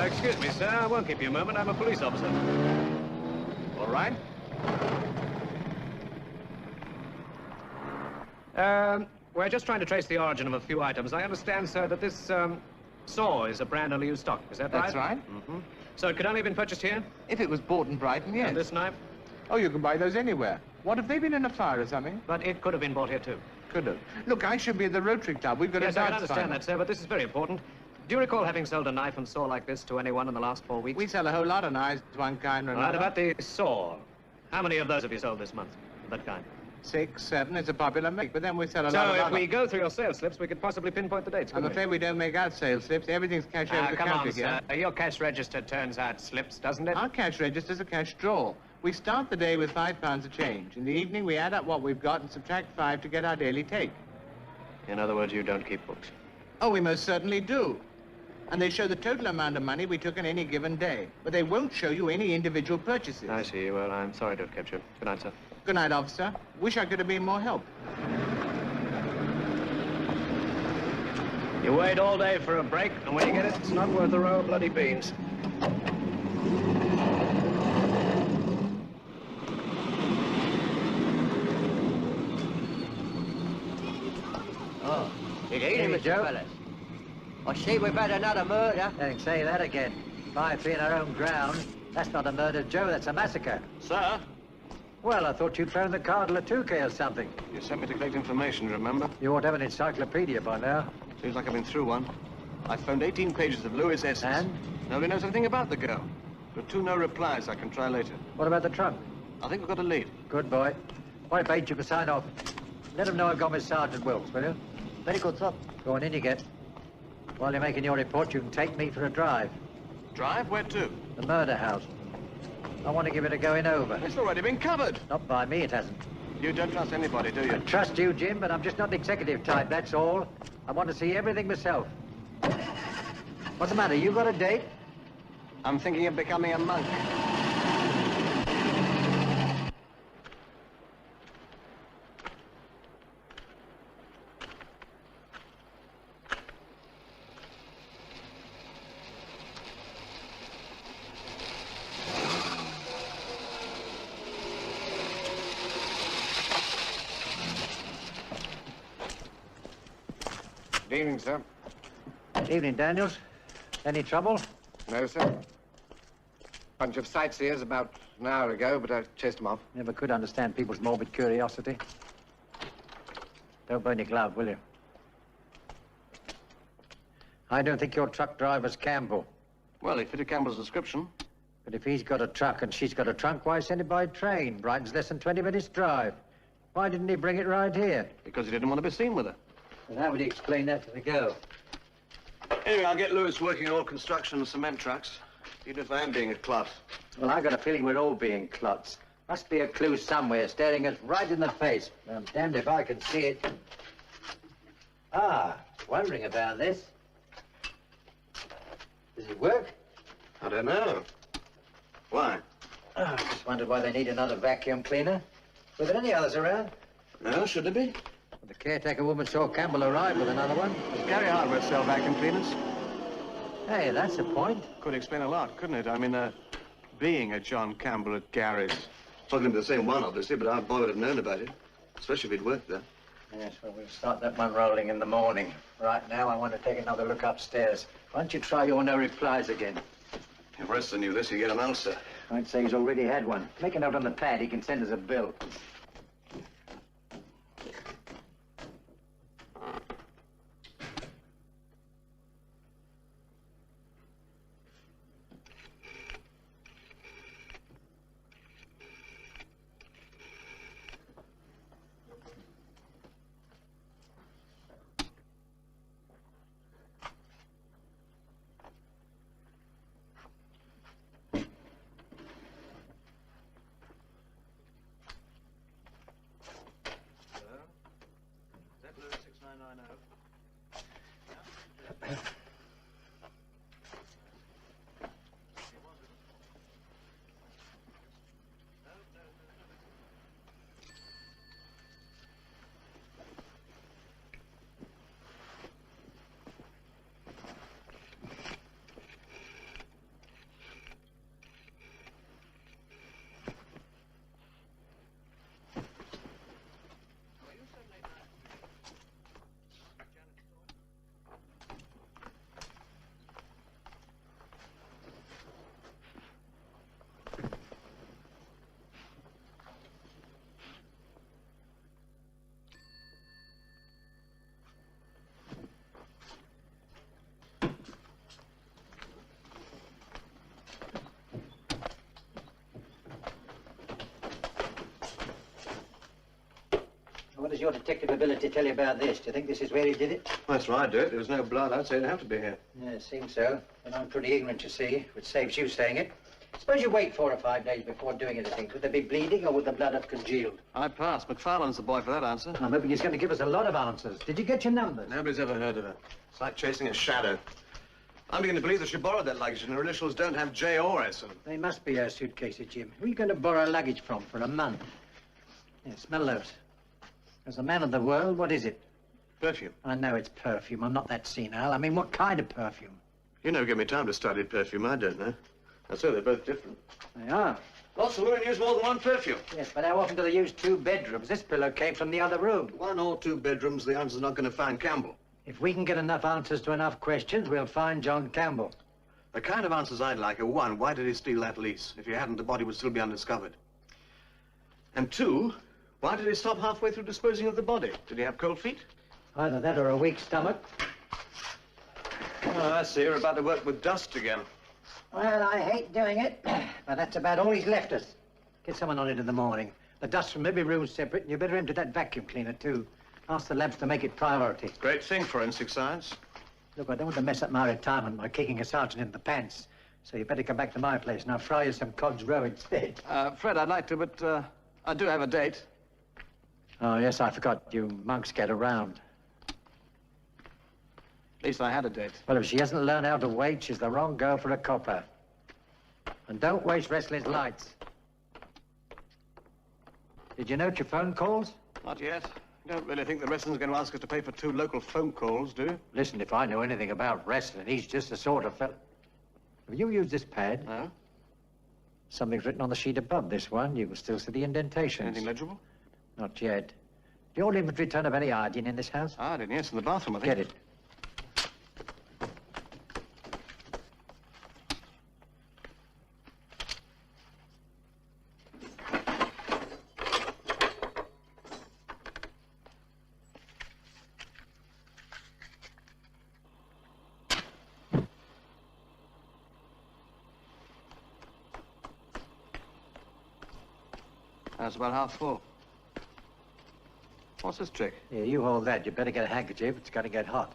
Excuse me, sir. I won't keep you a moment. I'm a police officer. All right. We're just trying to trace the origin of a few items. I understand, sir, that this saw is a brand only used stock. Is that right? That's right. Mm-hmm. So it could only have been purchased here? If it was bought in Brighton, yes. And this knife? Oh, you can buy those anywhere. What, have they been in a fire or something? But it could have been bought here, too. Could have. Look, I should be at the Rotary Club. We've got yes, a I can dance understand final. that, sir, but this is very important. Do you recall having sold a knife and saw like this to anyone in the last 4 weeks? We sell a whole lot of knives, one kind or All right, another. about the saw. How many of those have you sold this month? Of that kind? 6, 7. It's a popular make, but then we sell a lot So of if other. we go through your sales slips, we could possibly pinpoint the dates, I'm couldn't afraid we don't make out sales slips. Everything's cash over the come counter on, here. sir. Your cash register turns out slips, doesn't it? Our cash register's a cash draw. We start the day with £5 of change. In the evening, we add up what we've got and subtract 5 to get our daily take. In other words, you don't keep books. Oh, we most certainly do. And they show the total amount of money we took on any given day. But they won't show you any individual purchases. I see. Well, I'm sorry to have kept you. Good night, sir. Good night, officer. Wish I could have been more help. You wait all day for a break, and when you get it, it's not worth a row of bloody beans. Oh, Good evening, Joe. fellas. I see we've had another murder. Don't say that again. 5 feet our own ground. That's not a murder, Joe. That's a massacre. Sir? Well, I thought you'd phoned the Cardinal at 2K or something. You sent me to collect information, remember? You ought to have an encyclopedia by now. Seems like I've been through one. I phoned 18 pages of Lewis essays. And? Nobody knows anything about the girl. There are 2 no replies. I can try later. What about the trunk? I think we've got a lead. Good boy. Wait, Bates, you can sign off. Let them know I've gone with Sergeant Wilkes, will you? Very good, sir. Go on in you get. While you're making your report, you can take me for a drive. Drive? Where to? The murder house. I want to give it a going over. It's already been covered. Not by me, it hasn't. You don't trust anybody, do you? I trust you, Jim, but I'm just not the executive type, that's all. I want to see everything myself. What's the matter? You got a date? I'm thinking of becoming a monk. Good evening, sir. Evening, Daniels. Any trouble? No, sir. Bunch of sightseers about an hour ago, but I chased them off. Never could understand people's morbid curiosity. Don't burn your glove, will you? I don't think your truck driver's Campbell. Well, he fitted Campbell's description. But if he's got a truck and she's got a trunk, why send it by train? Brighton's less than 20 minutes' drive. Why didn't he bring it right here? Because he didn't want to be seen with her. And how would he explain that to the girl? Anyway, I'll get Lewis working on all construction and cement trucks, even if I am being a clot. Well, I got a feeling we're all being clots. Must be a clue somewhere staring us right in the face. I'm damned if I can see it. Ah, wondering about this. Does it work? I don't know. Why? Oh, just wondered why they need another vacuum cleaner. Were there any others around? No, should there be? The caretaker woman saw Campbell arrive with another one. Gary Hardware sell vacuum cleaners. Hey, that's a point. Could explain a lot, couldn't it? I mean, being a John Campbell at Gary's. It's not going to be the same one, obviously, but our boy would have known about it. Especially if he'd worked there. Yes, well, we'll start that one rolling in the morning. Right now, I want to take another look upstairs. Why don't you try your no replies again? If Reston knew this, he'd get an answer. I'd say he's already had one. Make a note on the pad. He can send us a bill. What does your detective ability tell you about this? Do you think this is where he did it? That's right, Dick. There was no blood. I'd say it'd have to be here. Yeah, it seems so. And I'm pretty ignorant, you see, which saves you saying it. Suppose you wait 4 or 5 days before doing anything. Could there be bleeding, or would the blood have congealed? I pass. McFarlane's the boy for that answer. I'm hoping he's going to give us a lot of answers. Did you get your numbers? Nobody's ever heard of her. It's like chasing a shadow. I'm beginning to believe that she borrowed that luggage, and her initials don't have J or S in them. They must be her suitcases, Jim. Who are you going to borrow luggage from for a month? Yeah, smell those. As a man of the world, what is it? Perfume. I know it's perfume. I'm not that senile. I mean, what kind of perfume? You never give me time to study perfume. I don't know. I say they're both different. They are. Lots of women use more than one perfume. Yes, but how often do they use 2 bedrooms? This pillow came from the other room. 1 or 2 bedrooms, the answer's not going to find Campbell. If we can get enough answers to enough questions, we'll find John Campbell. The kind of answers I'd like are 1, why did he steal that lease? If he hadn't, the body would still be undiscovered. And 2, why did he stop halfway through disposing of the body? Did he have cold feet? Either that or a weak stomach. Oh, I see. You're about to work with dust again. Well, I hate doing it, but that's about all he's left us. Get someone on it in the morning. The dust from every room's separate, and you better empty that vacuum cleaner, too. Ask the labs to make it priority. Great thing, forensic science. Look, I don't want to mess up my retirement by kicking a sergeant in the pants. So you better come back to my place, and I'll fry you some cod's roe instead. Fred, I'd like to, but I do have a date. Oh, yes, I forgot. You monks get around. At least I had a date. Well, if she hasn't learned how to wait, she's the wrong girl for a copper. And don't waste Wrestler's lights. Did you note your phone calls? Not yet. You don't really think the wrestling's going to ask us to pay for 2 local phone calls, do you? Listen, if I know anything about wrestling, he's just the sort of fellow... Have you used this pad? No. Something's written on the sheet above this one. You can still see the indentations. Anything legible? Not yet. The old inventory turn of any iodine in this house? Iodine, yes, in the bathroom, I think. Get it. That's about half full. What's this trick? Here, you hold that. You better get a handkerchief. It's going to get hot.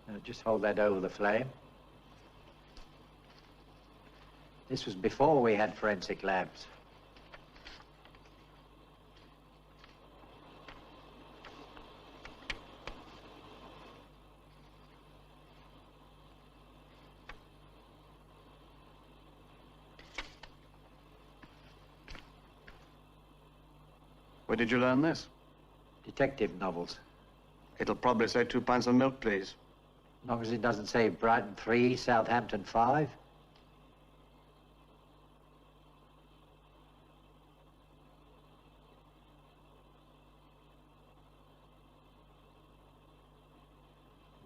Now, just hold that over the flame. This was before we had forensic labs. Where did you learn this? Detective novels. It'll probably say 2 pints of milk, please. As long as it doesn't say Brighton 3, Southampton 5.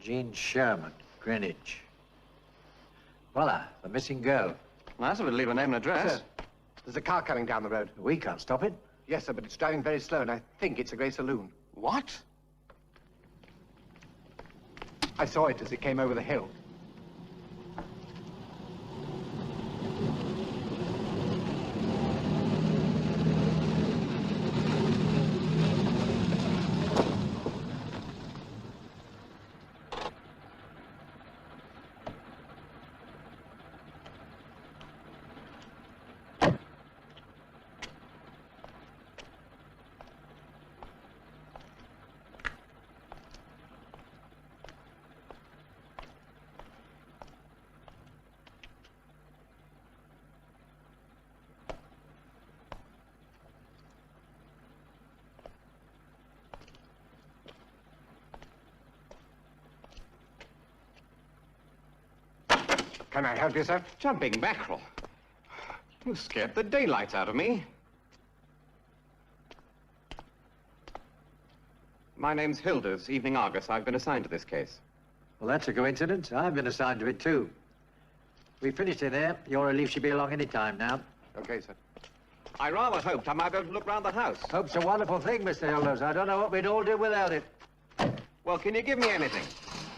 Jean Sherman, Greenwich. Voila, the missing girl. Nice of it to leave a name and address. Sir, there's a car coming down the road. We can't stop it. Yes, sir, but it's driving very slow, and I think it's a grey saloon. What? I saw it as it came over the hill. Can I help you, sir? Jumping mackerel. You scared the daylights out of me. My name's Hilders, Evening Argus. I've been assigned to this case. Well, that's a coincidence. I've been assigned to it, too. We finished it there. Your relief should be along any time now. Okay, sir. I rather hoped I might be able to look round the house. Hope's a wonderful thing, Mr. Hilders. I don't know what we'd all do without it. Well, can you give me anything?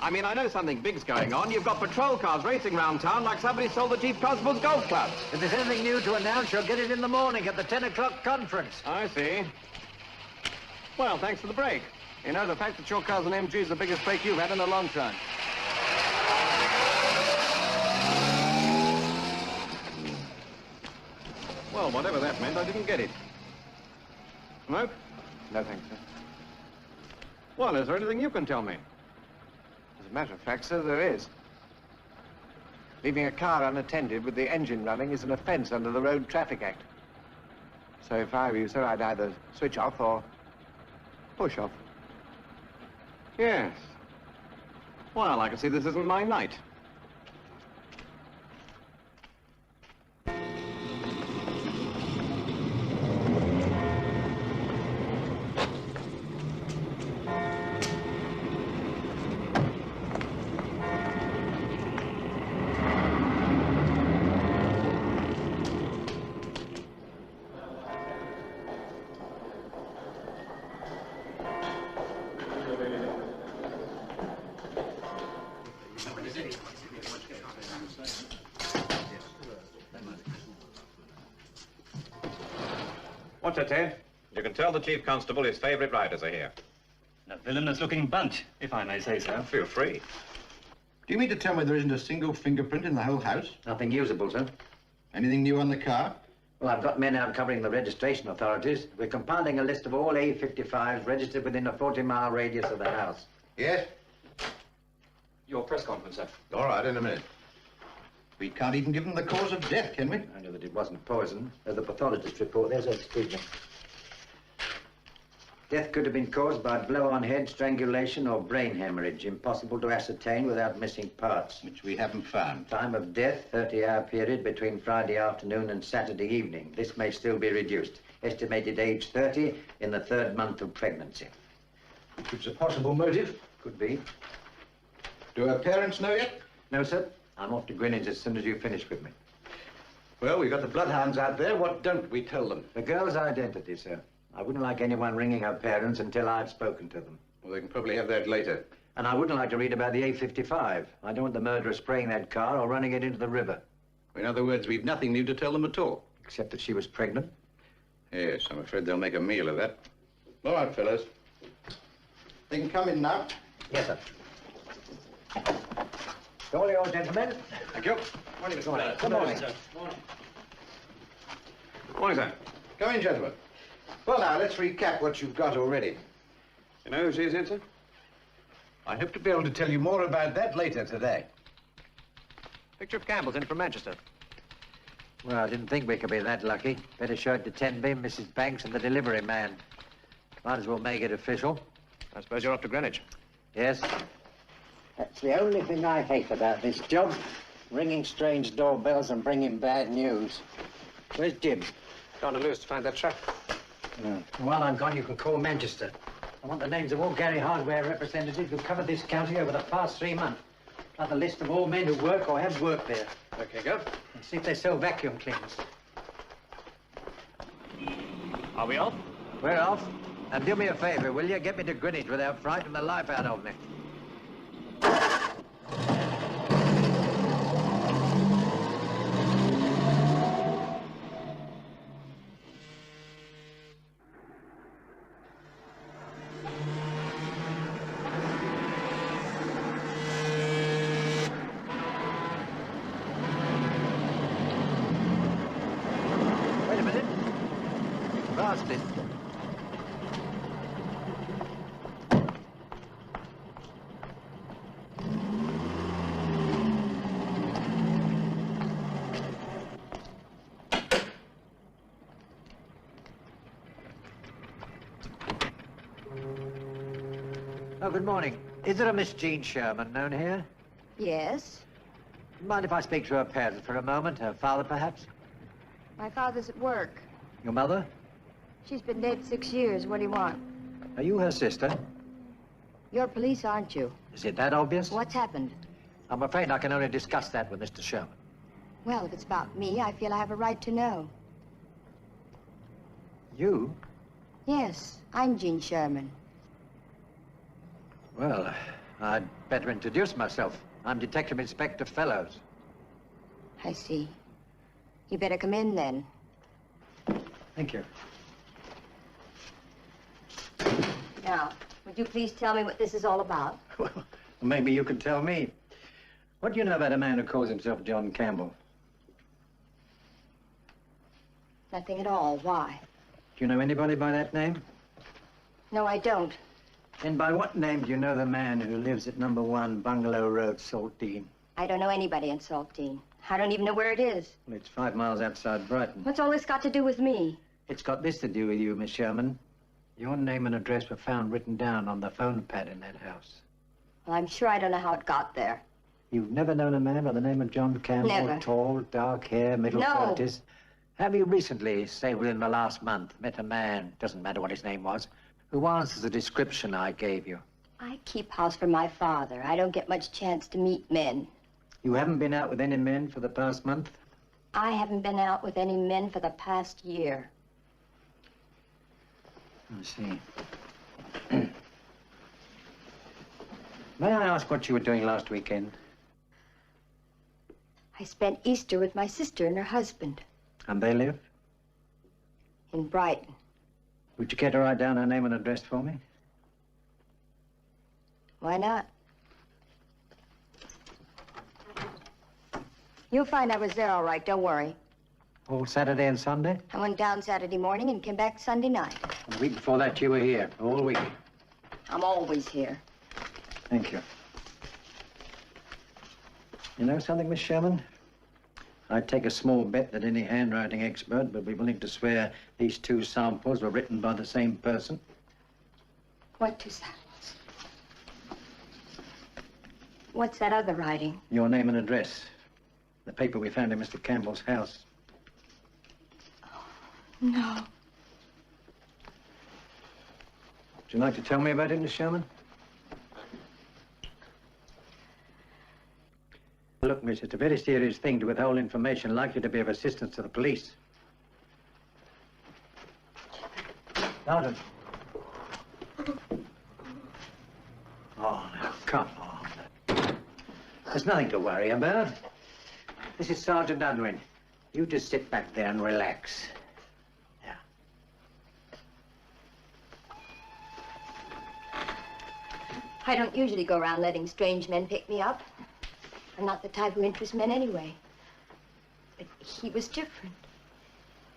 I mean, I know something big's going on. You've got patrol cars racing round town like somebody sold the Chief Constable's golf club. If there's anything new to announce, you'll get it in the morning at the 10 o'clock conference. I see. Well, thanks for the break. You know, the fact that your car's an MG is the biggest break you've had in a long time. Well, whatever that meant, I didn't get it. Smoke? No, thanks, sir. Well, is there anything you can tell me? As a matter of fact, sir, there is. Leaving a car unattended with the engine running is an offence under the Road Traffic Act. So if I were you, sir, I'd either switch off or push off. Yes. Well, I can see this isn't my night. What's it, Ted? You can tell the Chief Constable his favourite riders are here. A villainous-looking bunch, if I may say so. Feel free. Do you mean to tell me there isn't a single fingerprint in the whole house? Nothing usable, sir. Anything new on the car? Well, I've got men out covering the registration authorities. We're compiling a list of all A55s registered within a 40-mile radius of the house. Yes? Your press conference, sir. All right, in a minute. We can't even give them the cause of death, can we? I know that it wasn't poison. There's the pathologist's report. There's excuse me. Death could have been caused by blow on head, strangulation, or brain hemorrhage. Impossible to ascertain without missing parts. Which we haven't found. Time of death, 30-hour period between Friday afternoon and Saturday evening. This may still be reduced. Estimated age 30 in the 3rd month of pregnancy. It's a possible motive. Could be. Do her parents know yet? No, sir. I'm off to Greenwich as soon as you finish with me. Well, we've got the bloodhounds out there. What don't we tell them? The girl's identity, sir. I wouldn't like anyone ringing her parents until I've spoken to them. Well, they can probably have that later. And I wouldn't like to read about the A55. I don't want the murderer spraying that car or running it into the river. In other words, we've nothing new to tell them at all. except that she was pregnant. Yes, I'm afraid they'll make a meal of that. All right, fellows. They can come in now. Yes, sir. All yours, gentlemen. Thank you. Morning, Mr. Morning. Good morning. Morning, sir. Come in, gentlemen. Well, now, let's recap what you've got already. You know who she is in, sir? I hope to be able to tell you more about that later today. Picture of Campbell's in from Manchester. Well, I didn't think we could be that lucky. Better show it to 10B, Mrs. Banks, and the delivery man. Might as well make it official. I suppose you're off to Greenwich. Yes. That's the only thing I hate about this job. Ringing strange doorbells and bringing bad news. Where's Jim? Gone to Lewis to find that truck. While I'm gone, you can call Manchester. I want the names of all Gary Hardware representatives who've covered this county over the past 3 months. Like a list of all men who work or have worked there. Okay, go. And see if they sell vacuum cleaners. Are we off? We're off. And do me a favor, will you? Get me to Greenwich without frightening the life out of me. Wait a minute. Bastard. Oh, good morning. Is there a Miss Jean Sherman known here? Yes. Mind if I speak to her parents for a moment? Her father, perhaps? My father's at work. Your mother? She's been dead 6 years. What do you want? Are you her sister? You're police, aren't you? Is it that obvious? What's happened? I'm afraid I can only discuss that with Mr. Sherman. Well, if it's about me, I feel I have a right to know. You? Yes, I'm Jean Sherman. Well, I'd better introduce myself. I'm Detective Inspector Fellows. I see. You better come in, then. Thank you. Now, would you please tell me what this is all about? Well, maybe you can tell me. What do you know about a man who calls himself John Campbell? Nothing at all. Why? Do you know anybody by that name? No, I don't. And by what name do you know the man who lives at number 1 Bungalow Road, Saltine? I don't know anybody in Saltine. I don't even know where it is. Well, it's 5 miles outside Brighton. What's all this got to do with me? It's got this to do with you, Miss Sherman. Your name and address were found written down on the phone pad in that house. Well, I'm sure I don't know how it got there. You've never known a man by the name of John Campbell? Never. Tall, dark hair, middle No. 30s? Have you recently, say within the last month, met a man, doesn't matter what his name was, who answers the description I gave you? I keep house for my father. I don't get much chance to meet men. You haven't been out with any men for the past month? I haven't been out with any men for the past year. I see. May I ask what you were doing last weekend? I spent Easter with my sister and her husband And they live? in Brighton. Would you care to write down her name and address for me? Why not? You'll find I was there all right, don't worry. All Saturday and Sunday? I went down Saturday morning and came back Sunday night. And the week before that, you were here, all week. I'm always here. Thank you. You know something, Miss Sherman? I'd take a small bet that any handwriting expert would be willing to swear these 2 samples were written by the same person. What 2 samples? What's that other writing? Your name and address. The paper we found in Mr. Campbell's house. No. Would you like to tell me about it, Miss Sherman? Look, miss, it's a very serious thing to withhold information likely to be of assistance to the police. Sergeant. Oh, now, come on. There's nothing to worry about. This is Sergeant Unwin. You just sit back there and relax. Yeah. I don't usually go around letting strange men pick me up. I'm not the type who interests men anyway. But he was different.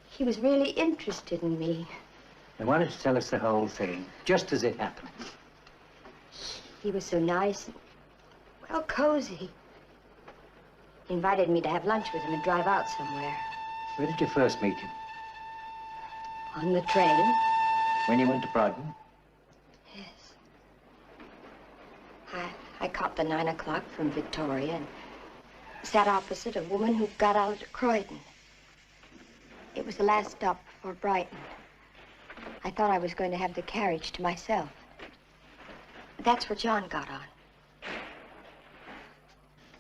He was really interested in me. They wanted to tell us the whole thing, just as it happened. He was so nice and, well, cozy. He invited me to have lunch with him and drive out somewhere. Where did you first meet him? On the train. When you went to Brighton? Yes. I caught the 9 o'clock from Victoria and sat opposite a woman who got out at Croydon. It was the last stop before Brighton. I thought I was going to have the carriage to myself. That's where John got on.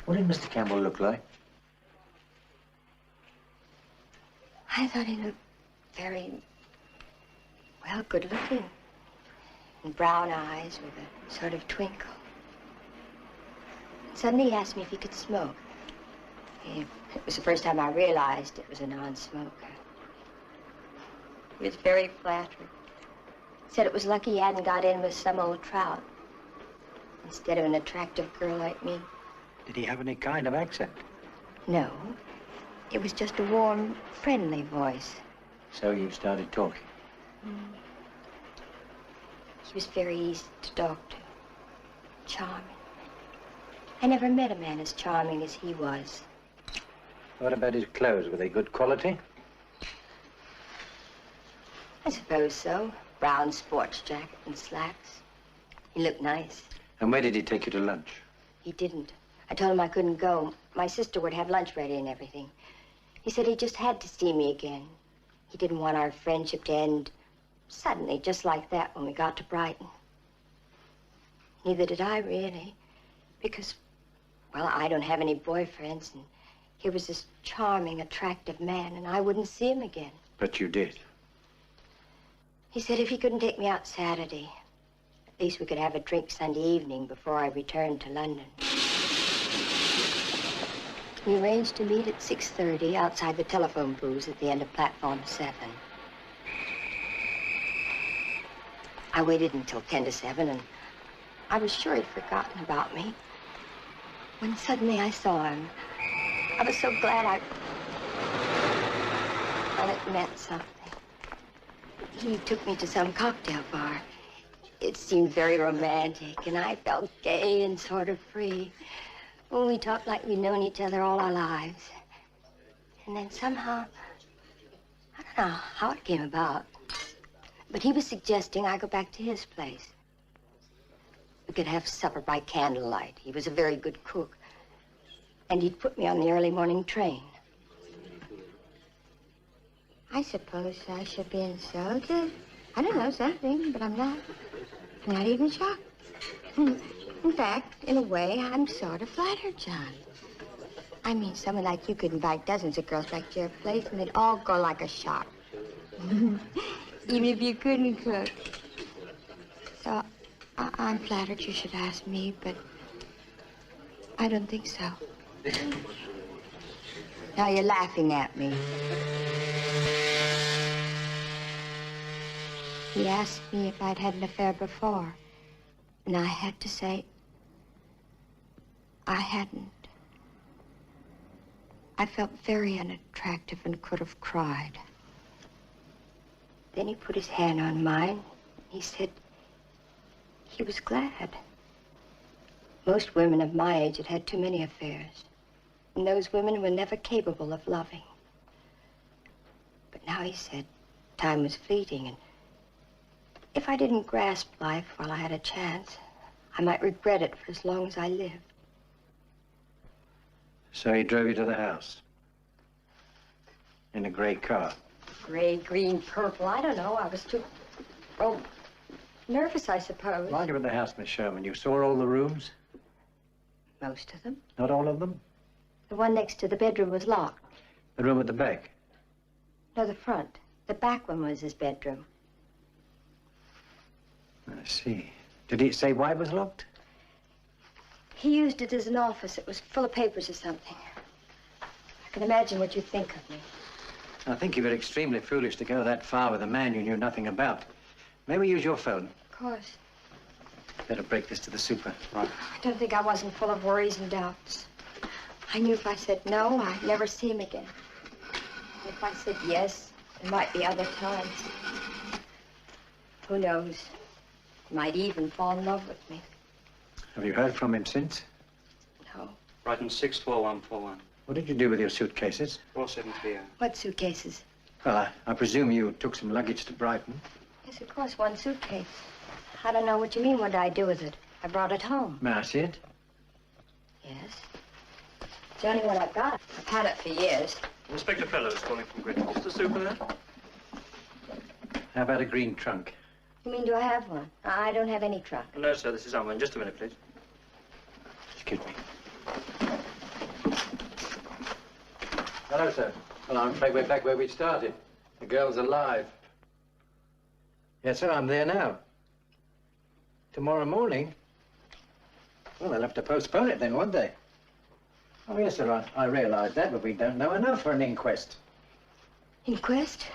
What did Mr. Campbell look like? I thought he looked very, well, good-looking. And brown eyes with a sort of twinkle. Suddenly he asked me if he could smoke. It was the first time I realized it was a non-smoker. He was very flattering. Said it was lucky he hadn't got in with some old trout instead of an attractive girl like me. Did he have any kind of accent? No. It was just a warm, friendly voice. So you started talking? He was very easy to talk to. Charming. I never met a man as charming as he was. What about his clothes? Were they good quality? I suppose so. Brown sports jacket and slacks. He looked nice. And where did he take you to lunch? He didn't. I told him I couldn't go. My sister would have lunch ready and everything. He said he just had to see me again. He didn't want our friendship to end suddenly, just like that, when we got to Brighton. Neither did I, really. Because, well, I don't have any boyfriends, and here was this charming, attractive man, and I wouldn't see him again. But you did. He said if he couldn't take me out Saturday, at least we could have a drink Sunday evening before I returned to London. We arranged to meet at 6:30 outside the telephone booths at the end of platform 7. I waited until 10 to 7, and I was sure he'd forgotten about me. When suddenly I saw him, I was so glad well, it meant something. He took me to some cocktail bar. It seemed very romantic, and I felt gay and sort of free. Well, we talked like we'd known each other all our lives. And then somehow, I don't know how it came about, but he was suggesting I go back to his place. We could have supper by candlelight. He was a very good cook. And he'd put me on the early morning train. I suppose I should be insulted. I don't know, something, but I'm not even shocked. In fact, in a way, I'm sort of flattered, John. I mean, someone like you could invite dozens of girls back to your place, and they'd all go like a shot. Even if you couldn't cook. So, I'm flattered you should ask me, but I don't think so. Now you're laughing at me. He asked me if I'd had an affair before, and I had to say I hadn't. I felt very unattractive and could have cried. Then he put his hand on mine. He said he was glad. Most women of my age had had too many affairs, and those women were never capable of loving. But now he said time was fleeting, and if I didn't grasp life while I had a chance, I might regret it for as long as I lived. So he drove you to the house? In a gray car? Gray, green, purple, I don't know. I was too, nervous, I suppose. While you were at the house, Miss Sherman, you saw all the rooms? Most of them. Not all of them? The one next to the bedroom was locked. The room at the back? No, the front. The back one was his bedroom. I see. Did he say why it was locked? He used it as an office. It was full of papers or something. can imagine what you think of me. I think you were extremely foolish to go that far with a man you knew nothing about. May we use your phone? Of course. Better break this to the super. Right. I don't think I wasn't full of worries and doubts. I knew if I said no, I'd never see him again. And if I said yes, there might be other times. Who knows? He might even fall in love with me. Have you heard from him since? No. Brighton 64141. What did you do with your suitcases? 473. What suitcases? Well, I presume you took some luggage to Brighton. Yes, of course, one suitcase. I don't know what you mean. What did I do with it? I brought it home. May I see it? Yes. It's the only one I've got. I've had it for years. Inspector Fellows calling from Brighton. Is the super there? How about a green trunk? You mean, do I have one? I don't have any trunk. No, sir, this is our one. Just a minute, please. Excuse me. Hello, sir. Well, I'm afraid we're back where we started. The girl's alive. Yes, sir, I'm there now. Tomorrow morning? Well, they'll have to postpone it then, won't they? Oh, yes, sir, I realize that, but we don't know enough for an inquest. Inquest?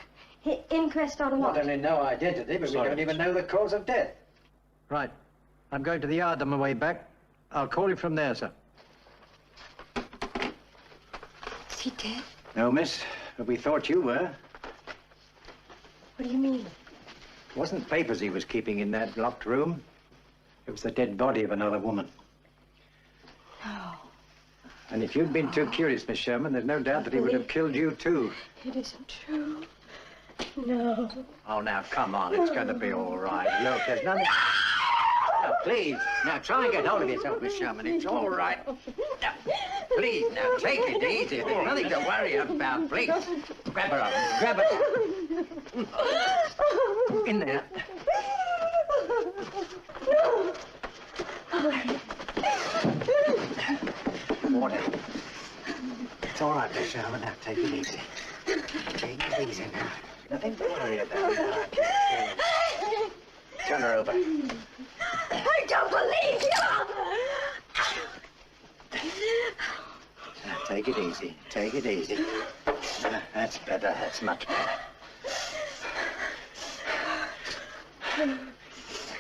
Inquest on what? Not only no identity, but we don't even know the cause of death. Right. I'm going to the yard on my way back. I'll call you from there, sir. Is he dead? No, miss, but we thought you were. What do you mean? It wasn't papers he was keeping in that locked room. It was the dead body of another woman. No. And if you'd been too curious, Miss Sherman, there's no doubt that he would have killed you, too. It isn't true. No. Oh, now, come on. It's going to be all right. Look, there's nothing... Now, please. Now, try and get hold of yourself, Miss Sherman. It's all right. Now, please, now, take it easy. There's nothing to worry about. Please. Grab her up. Grab her up. In there. Water. It's all right, Miss Sherman. Now, take it easy. Take it easy now. Nothing to worry about. Turn her over. I don't believe you! Now, take it easy. Take it easy. That's better. That's much better.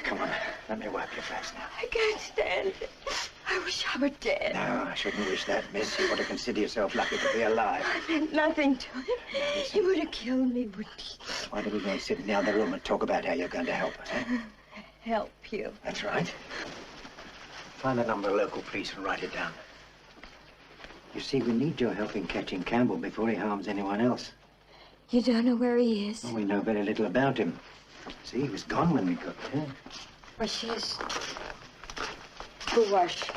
Come on. Let me wipe your face now. I can't stand it. I wish I were dead. No, I shouldn't wish that, miss. You ought to consider yourself lucky to be alive. I meant nothing to him. He would have killed me, wouldn't he? Why don't we go and sit in the other room and talk about how you're going to help us, eh? Help you. That's right. Find the number of local police and write it down. You see, we need your help in catching Campbell before he harms anyone else. You don't know where he is? Well, we know very little about him. See, he was gone when we got there. Well, she's... Who was she?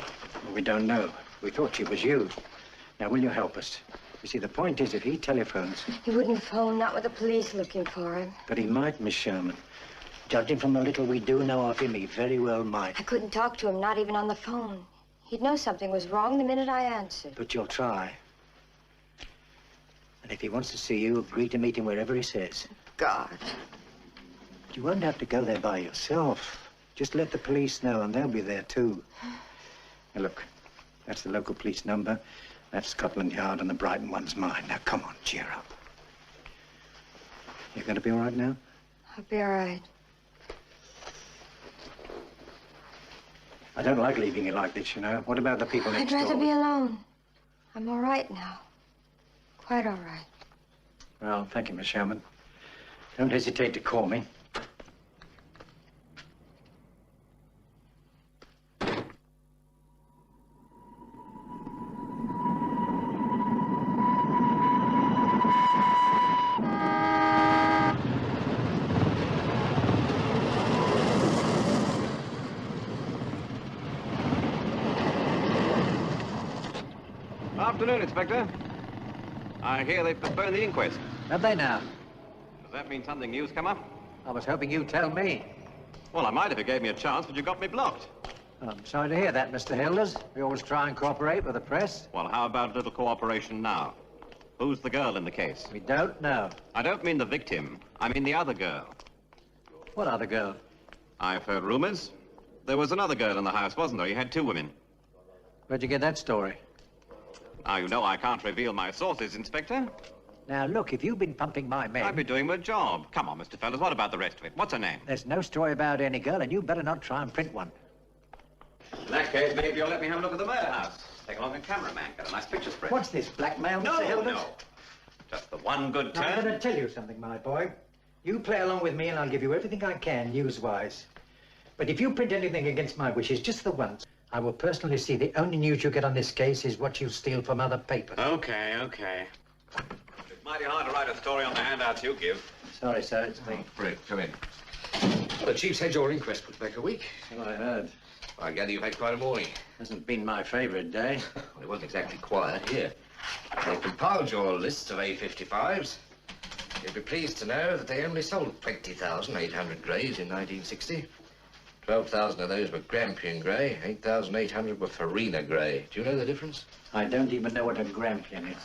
Well, we don't know. We thought she was you. Now, will you help us? You see, the point is, if he telephones... He wouldn't phone, not with the police looking for him. But he might, Miss Sherman. Judging from the little we do know of him, he very well might. I couldn't talk to him, not even on the phone. He'd know something was wrong the minute I answered. But you'll try. And if he wants to see you, agree to meet him wherever he says. God. But you won't have to go there by yourself. Just let the police know, and they'll be there, too. Now, look, that's the local police number. That's Scotland Yard, and the Brighton one's mine. Now, come on, cheer up. You're going to be all right now? I'll be all right. I don't like leaving you like this, you know. What about the people next door? I'd rather be alone. I'm all right now. Quite all right. Well, thank you, Miss Sherman. Don't hesitate to call me. Afternoon, Inspector. I hear they've postponed the inquest. Have they now? Does that mean something new's come up? I was hoping you'd tell me. Well, I might if you gave me a chance, but you got me blocked. I'm sorry to hear that, Mr. Hilders. We always try and cooperate with the press. Well, how about a little cooperation now? Who's the girl in the case? We don't know. I don't mean the victim. I mean the other girl. What other girl? I've heard rumors. There was another girl in the house, wasn't there? You had two women. Where'd you get that story? Now, you know I can't reveal my sources, Inspector. Now, look, if you've been pumping my men... I've been doing my job. Come on, Mr. Fellows, what about the rest of it? What's her name? There's no story about any girl, and you better not try and print one. In that case, maybe you'll let me have a look at the murder house. Take along a cameraman, get a nice picture spread. What's this, blackmail, No, Mr. Hilbert? no. Just the one good Now, turn. I'm going to tell you something, my boy. You play along with me, and I'll give you everything I can, news-wise. But if you print anything against my wishes, just the once, I will personally see the only news you get on this case is what you steal from other papers. Okay, okay. It's mighty hard to write a story on the handouts you give. Sorry, sir, it's me. Fred, come in. Well, the Chief's had your inquest put back a week. So I heard. I gather you've had quite a morning. Hasn't been my favourite day. Well, it wasn't exactly quiet here. They've compiled your list of A55s. You'll be pleased to know that they only sold 20,800 greys in 1960. 12,000 of those were Grampian grey, 8,800 were Farina grey. Do you know the difference? I don't even know what a Grampian is.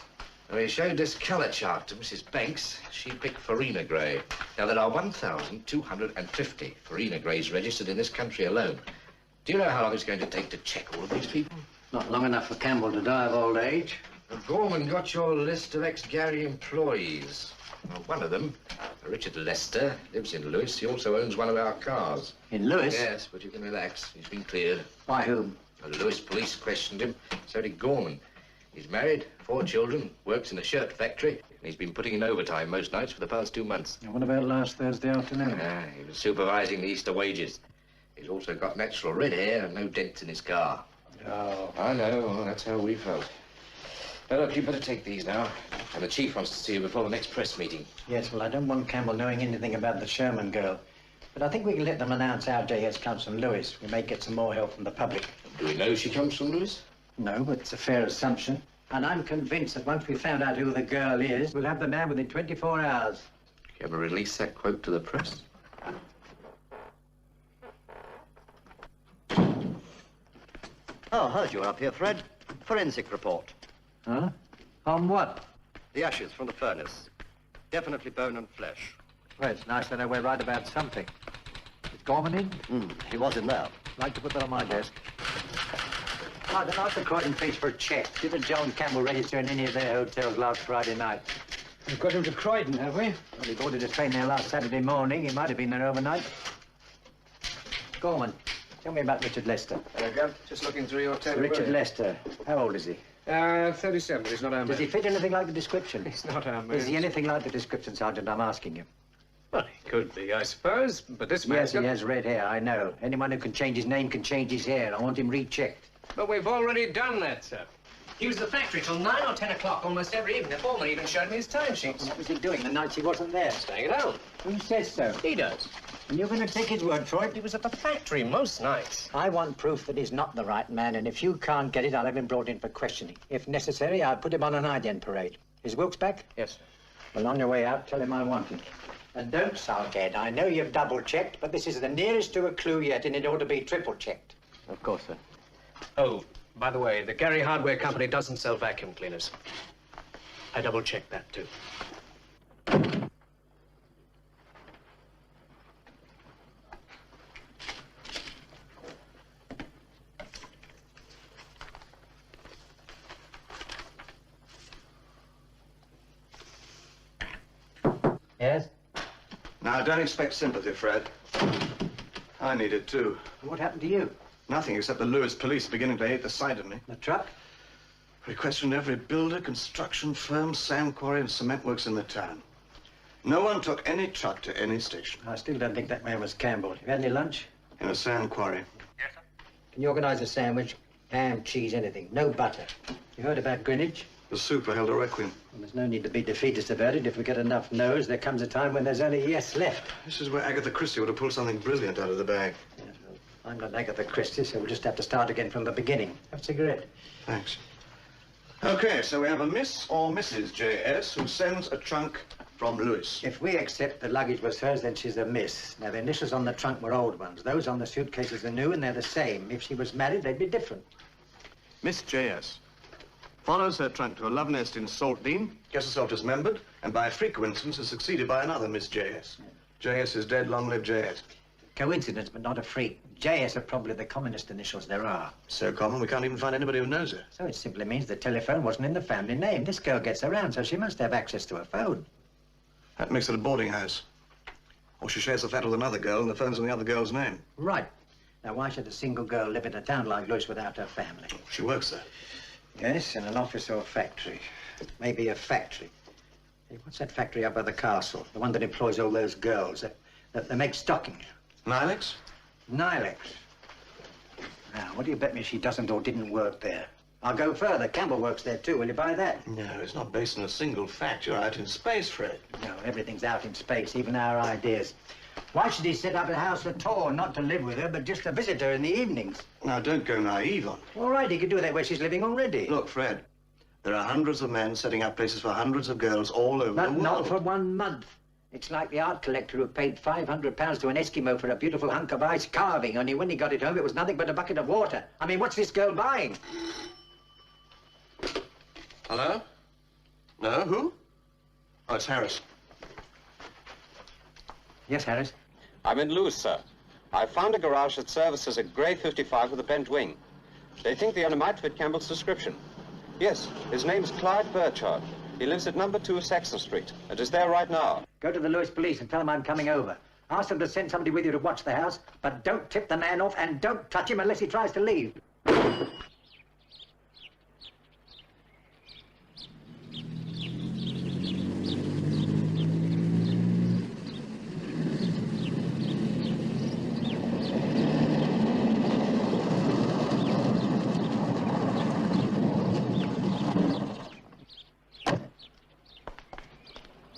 Well, he showed this colour chart to Mrs. Banks. She picked Farina grey. Now, there are 1,250 Farina greys registered in this country alone. Do you know how long it's going to take to check all of these people? Not long enough for Campbell to die of old age. Well, Gorman got your list of ex-Gary employees. Well, one of them, Richard Lester, lives in Lewis. He also owns one of our cars. In Lewis? Yes, but you can relax. He's been cleared. By whom? Well, the Lewis police questioned him. So did Gorman. He's married, 4 children, works in a shirt factory, and he's been putting in overtime most nights for the past 2 months. What about last Thursday afternoon? He was supervising the Easter wages. He's also got natural red hair and no dents in his car. Oh. I know. Well, that's how we felt. Now, look, you better take these now. And the Chief wants to see you before the next press meeting. Yes, well, I don't want Campbell knowing anything about the Sherman girl. But I think we can let them announce our JS comes from Lewis. We may get some more help from the public. Do we know she comes from Lewis? No, but it's a fair assumption. And I'm convinced that once we found out who the girl is, we'll have the man within 24 hours. You ever release that quote to the press? Oh, heard you were up here, Fred. Forensic report. Huh? On what? The ashes from the furnace. Definitely bone and flesh. Well, it's nice to know we're right about something. Is Gorman in? He was in there. I'd like to put that on my desk. I'd ask the Croydon police for a check. Didn't John Campbell register in any of their hotels last Friday night? We've got him to Croydon, have we? Well, he boarded a train there last Saturday morning. He might have been there overnight. Gorman, tell me about Richard Lester. There we go. Just looking through your table. Richard Lester. How old is he? 37, but he's not our man. Does he fit anything like the description? He's not our man. Is he anything like the description, Sergeant? I'm asking you. Well, he could be, I suppose, but this man's Yes, he has red hair, I know. Anyone who can change his name can change his hair. I want him rechecked. But we've already done that, sir. He was at the factory till 9 or 10 o'clock almost every evening. The foreman even showed me his timesheets. What was he doing the nights he wasn't there? Staying at home. Who says so? He does. And you're going to take his word for it? He was at the factory most nights. I want proof that he's not the right man, and if you can't get it, I'll have him brought in for questioning. If necessary, I'll put him on an ident parade. Is Wilkes back? Yes, sir. Well, on your way out, tell him I want him. And don't sulk, Ed. I know you've double-checked, but this is the nearest to a clue yet, and it ought to be triple-checked. Of course, sir. Oh, by the way, the Gary Hardware Company doesn't sell vacuum cleaners. I double-checked that, too. Yes? Now, don't expect sympathy, Fred. I need it, too. What happened to you? Nothing except the Lewis police beginning to hate the sight of me. The truck? We questioned every builder, construction firm, sand quarry, and cement works in the town. No one took any truck to any station. I still don't think that man was Campbell. Have you had any lunch? In a sand quarry. Yes, sir. Can you organize a sandwich? Ham, cheese, anything. No butter. You heard about Greenwich? The super held a requiem. Well, there's no need to be defeatist about it. If we get enough no's, there comes a time when there's only yes left. This is where Agatha Christie would have pulled something brilliant out of the bag. Yes, well, I'm not Agatha Christie, so we'll just have to start again from the beginning. Have a cigarette. Thanks. Okay, so we have a Miss or Mrs. J.S. who sends a trunk from Lewis. If we accept the luggage was hers, then she's a miss. Now, the initials on the trunk were old ones. Those on the suitcases are new, and they're the same. If she was married, they'd be different. Miss J.S. follows her trunk to a love nest in Saltdean, gets herself dismembered, and by a freak coincidence is succeeded by another Miss J.S. J.S. is dead, long live J.S. Coincidence, but not a freak. JS are probably the commonest initials there are. So common, we can't even find anybody who knows her. So it simply means the telephone wasn't in the family name. This girl gets around, so she must have access to a phone. That makes it a boarding house. Or she shares the flat with another girl and the phone's in the other girl's name. Right. Now, why should a single girl live in a town like Lewis without her family? She works there. Yes, in an office or a factory. Maybe a factory. Hey, what's that factory up by the castle? The one that employs all those girls that make stockings. Nilex? Nilex. Now, what do you bet me she doesn't or didn't work there? I'll go further. Campbell works there too. Will you buy that? No, it's not based on a single fact. You're out in space, Fred. No, everything's out in space, even our ideas. Why should he set up a house at all? Not to live with her, but just to visit her in the evenings. Now, don't go naive on her. All right, he could do that where she's living already. Look, Fred, there are hundreds of men setting up places for hundreds of girls all over the world. Not for 1 month. It's like the art collector who paid £500 to an Eskimo for a beautiful hunk of ice carving, only when he got it home, it was nothing but a bucket of water. I mean, what's this girl buying? Hello? No, who? Oh, it's Harris. Yes, Harris? I'm in Lewes, sir. I found a garage that services a grey 55 with a bent wing. They think the owner might fit Campbell's description. Yes, his name's Clyde Burchard. He lives at number 2 Saxon Street and is there right now. Go to the Lewis police and tell them I'm coming over. Ask them to send somebody with you to watch the house, but don't tip the man off and don't touch him unless he tries to leave.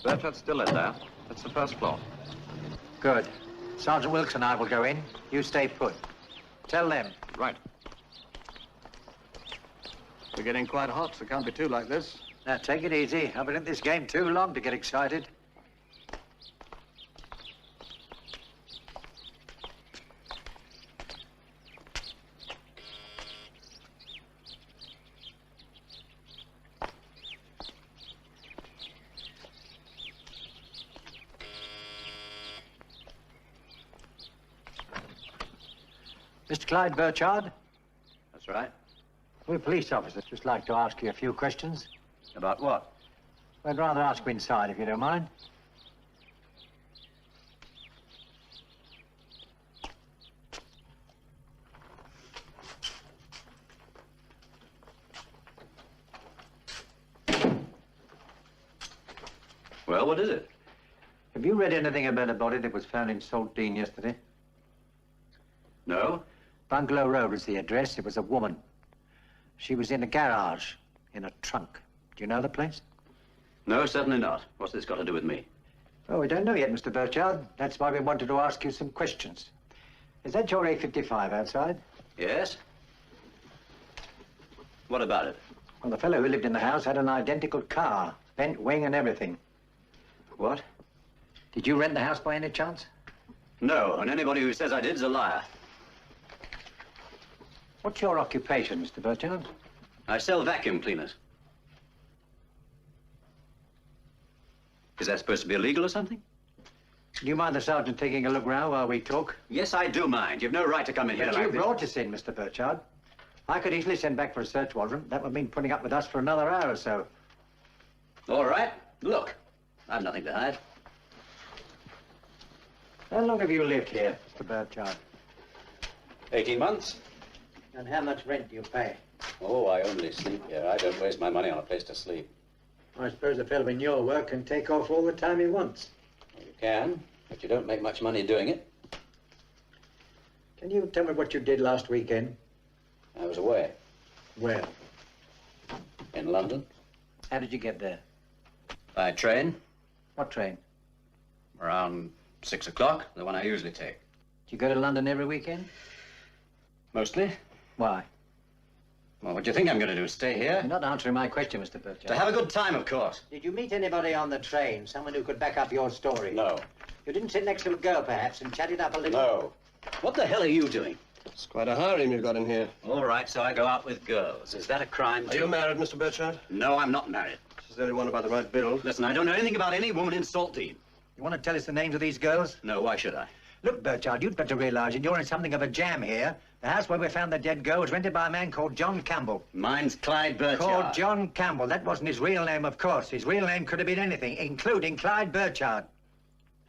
Burchard's still in there. That's the first floor. Good. Sergeant Wilkes and I will go in. You stay put. Tell them. Right. We're getting quite hot, so it can't be too like this. Now, take it easy. I've been in this game too long to get excited. Mr. Clyde Burchard? That's right. We're police officers. Just like to ask you a few questions. About what? I'd rather ask you inside, if you don't mind. Well, what is it? Have you read anything about a body that was found in Salt Dean yesterday? No. Bungalow Road was the address. It was a woman. She was in a garage, in a trunk. Do you know the place? No, certainly not. What's this got to do with me? Oh, we don't know yet, Mr. Burchard. That's why we wanted to ask you some questions. Is that your A55 outside? Yes. What about it? Well, the fellow who lived in the house had an identical car, bent wing and everything. What? Did you rent the house by any chance? No, and anybody who says I did is a liar. What's your occupation, Mr. Burchard? I sell vacuum cleaners. Is that supposed to be illegal or something? Do you mind the sergeant taking a look round while we talk? Yes, I do mind. You've no right to come in here But like you this. brought us in, Mr. Burchard. I could easily send back for a search warrant. That would mean putting up with us for another hour or so. All right. Look, I've nothing to hide. How long have you lived here, Mr. Burchard? 18 months. And how much rent do you pay? Oh, I only sleep here. I don't waste my money on a place to sleep. I suppose a fellow in your work can take off all the time he wants. Well, you can, but you don't make much money doing it. Can you tell me what you did last weekend? I was away. Where? In London. How did you get there? By train. What train? Around 6 o'clock, the one I usually take. Do you go to London every weekend? Mostly. Why? Well, what do you think I'm going to do? Stay here? You're not answering my question, Mr. Burchard. To have a good time, of course. Did you meet anybody on the train? Someone who could back up your story? No. You didn't sit next to a girl, perhaps, and chat it up a little? No. What the hell are you doing? It's quite a harem you've got in here. All right, so I go out with girls. Is that a crime? Are you married, Mr. Burchard? No, I'm not married. Is there anyone about the right bill? Listen, I don't know anything about any woman in Salt Dean. You want to tell us the names of these girls? No, why should I? Look, Burchard, you'd better realize that you're in something of a jam here. The house where we found the dead girl was rented by a man called John Campbell. Mine's Clyde Burchard. Called John Campbell. That wasn't his real name, of course. His real name could have been anything, including Clyde Burchard.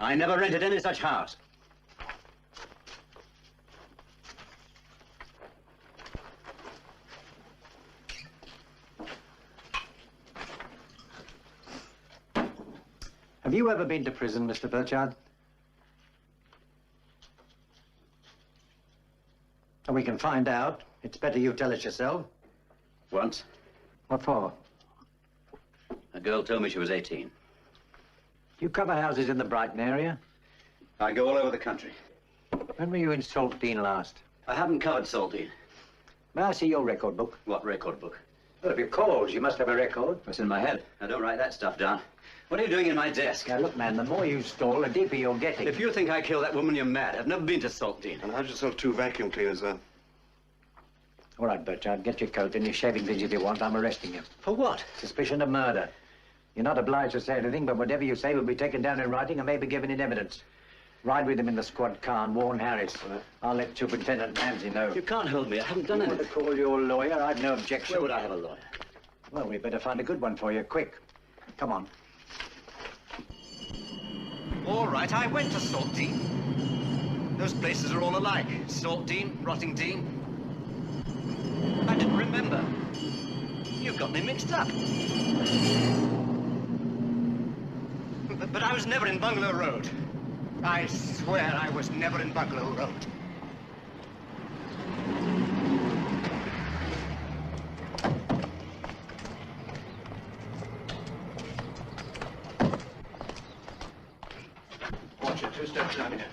I never rented any such house. Have you ever been to prison, Mr. Burchard? We can find out. It's better you tell us yourself. Once. What for? A girl told me she was 18. You cover houses in the Brighton area? I go all over the country. When were you in Saltdean last? I haven't covered Saltdean. May I see your record book? What record book? Well, if your calls, you must have a record. It's in my head. I don't write that stuff down. What are you doing in my desk? Now, look, man, the more you stall, the deeper you're getting. If you think I killed that woman, you're mad. I've never been to Saltdean. And how'd you sell 2 vacuum cleaners, then? All right, Burchard, get your coat and your shaving things if you want. I'm arresting you. For what? Suspicion of murder. You're not obliged to say anything, but whatever you say will be taken down in writing and may be given in evidence. Ride with him in the squad car and warn Harris. I'll let Superintendent Ramsey know. You can't hold me. I haven't done anything. To call your lawyer, I've no objection. Where would I have a lawyer? Well, we'd better find a good one for you, quick. Come on. All right, I went to Saltdean. Those places are all alike. Saltdean, Rottingdean. I didn't remember. You got me mixed up. But I was never in Bungalow Road. I swear I was never in Bungalow Road. Watch it, 2 steps down here.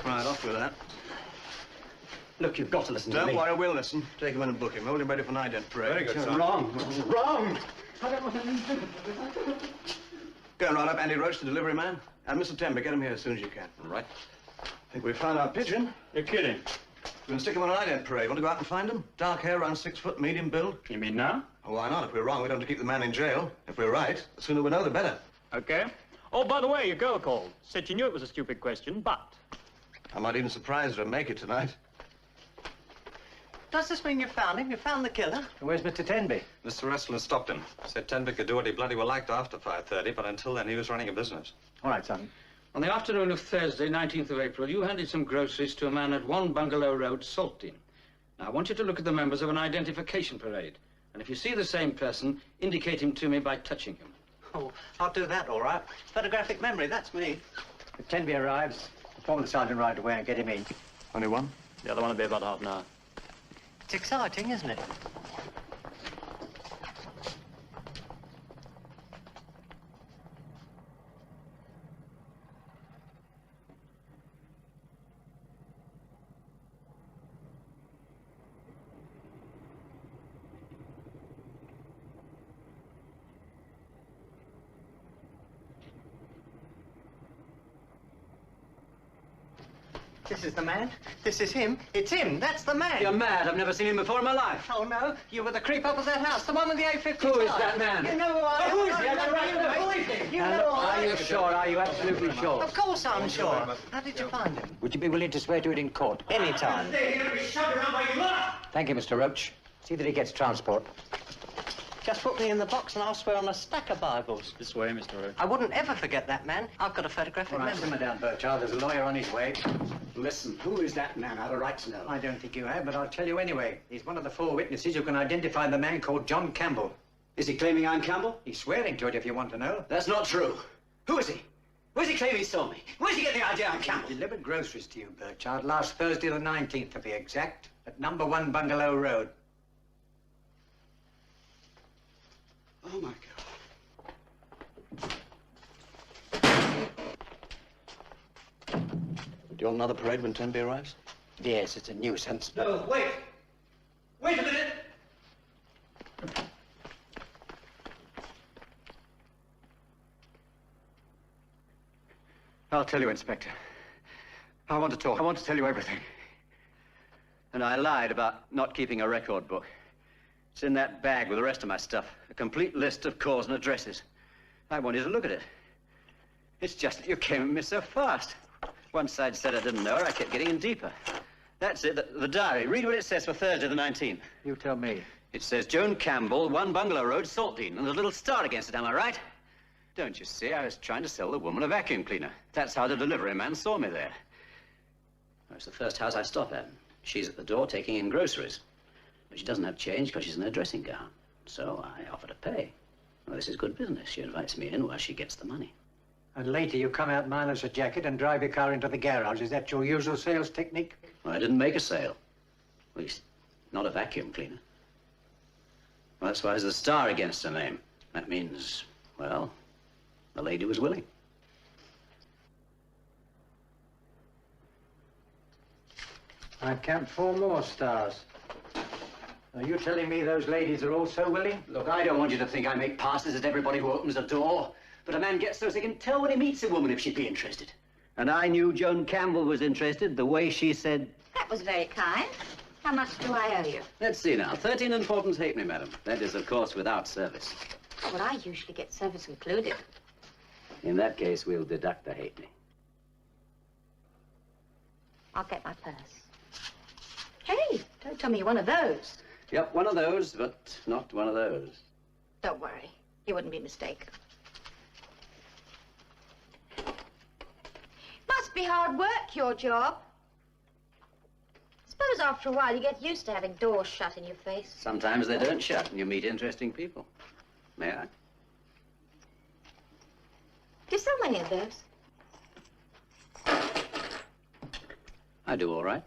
Right, off with that. Look, you've got to listen to me. Don't worry, we'll listen. Take him in and book him. Hold him ready for an ident parade. Very good, sir. Wrong. Wrong! Go and round up Andy Roach, the delivery man. And Mr. Temby, get him here as soon as you can. All right. I think we found our pigeon. You're kidding. We're going to stick him on an ident parade. Want to go out and find him? Dark hair, around 6 foot, medium build. You mean now? Oh, why not? If we're wrong, we don't have to keep the man in jail. If we're right, the sooner we know, the better. Okay. Oh, by the way, your girl called. Said she knew it was a stupid question, but... I might even surprise her and make it tonight. Does this mean you found him? You found the killer? Where's Mr. Tenby? Mr. Wrestler stopped him. Said Tenby could do what he bloody well liked after 5:30, but until then he was running a business. All right, son. On the afternoon of Thursday, 19th of April, you handed some groceries to a man at 1 Bungalow Road, Saltdean. Now, I want you to look at the members of an identification parade. And if you see the same person, indicate him to me by touching him. Oh, I'll do that, all right. Photographic memory, that's me. If Tenby arrives, inform the sergeant right away and get him in. Only one? The other one will be about half an hour. It's exciting, isn't it? This is the man. This is him. It's him. That's the man. You're mad. I've never seen him before in my life. Oh, no. You were the creep up of that house. The one with the A-55. Who is that man? You know who I am. Who is he? You I got a right to know. Who is he? You Now, know look, who I are am. you sure? Are you absolutely sure? Of course I'm sure. How did you find him? Would you be willing to swear to it in court? Anytime. Thank you, Mr. Roach. See that he gets transport. Just put me in the box and I'll swear on a stack of Bibles. This way, Mr. Roach. I wouldn't ever forget that man. I've got a photographic All right, memory. simmer down, Burchard. There's a lawyer on his way. Listen, who is that man? I have a right to know. I don't think you have, but I'll tell you anyway. He's one of the 4 witnesses who can identify the man called John Campbell. Is he claiming I'm Campbell? He's swearing to it if you want to know. That's not true. Who is he? Where's he claiming he saw me? Where's he getting the idea I'm Campbell? Delivered groceries to you, Burchard, last Thursday the 19th to be exact, at number 1 Bungalow Road. Oh, my God. Do you want another parade when Tenby arrives? Yes, it's a nuisance. No, wait. Wait a minute. I'll tell you, Inspector. I want to talk. I want to tell you everything. And I lied about not keeping a record book. It's in that bag with the rest of my stuff. A complete list of calls and addresses. I want you to look at it. It's just that you came at me so fast. Once I'd said I didn't know her, I kept getting in deeper. That's it, the diary. Read what it says for Thursday the 19th. You tell me. It says Joan Campbell, 1 Bungalow Road, Saltdean, and there's a little star against it, am I right? Don't you see, I was trying to sell the woman a vacuum cleaner. That's how the delivery man saw me there. It's the first house I stop at. She's at the door taking in groceries. But she doesn't have change because she's in her dressing gown. So I offer to pay. Well, this is good business. She invites me in while she gets the money. And later you come out minus a jacket and drive your car into the garage. Is that your usual sales technique? Well, I didn't make a sale. At least, not a vacuum cleaner. Well, that's why there's a star against her name. That means, well, the lady was willing. I count 4 more stars. Are you telling me those ladies are also willing? Look, I don't want you to think I make passes at everybody who opens a door. But a man gets those he can tell when he meets a woman if she'd be interested. And I knew Joan Campbell was interested the way she said... That was very kind. How much do I owe you? Let's see now. 13 and 4pence halfpenny, madam. That is, of course, without service. Oh, well, I usually get service included. In that case, we'll deduct the halfpenny. I'll get my purse. Hey, don't tell me you're one of those. Yep, one of those, but not one of those. Don't worry. You wouldn't be mistaken. Must be hard work, your job. Suppose after a while you get used to having doors shut in your face. Sometimes they don't shut and you meet interesting people. May I? Do you sell many of those? I do all right.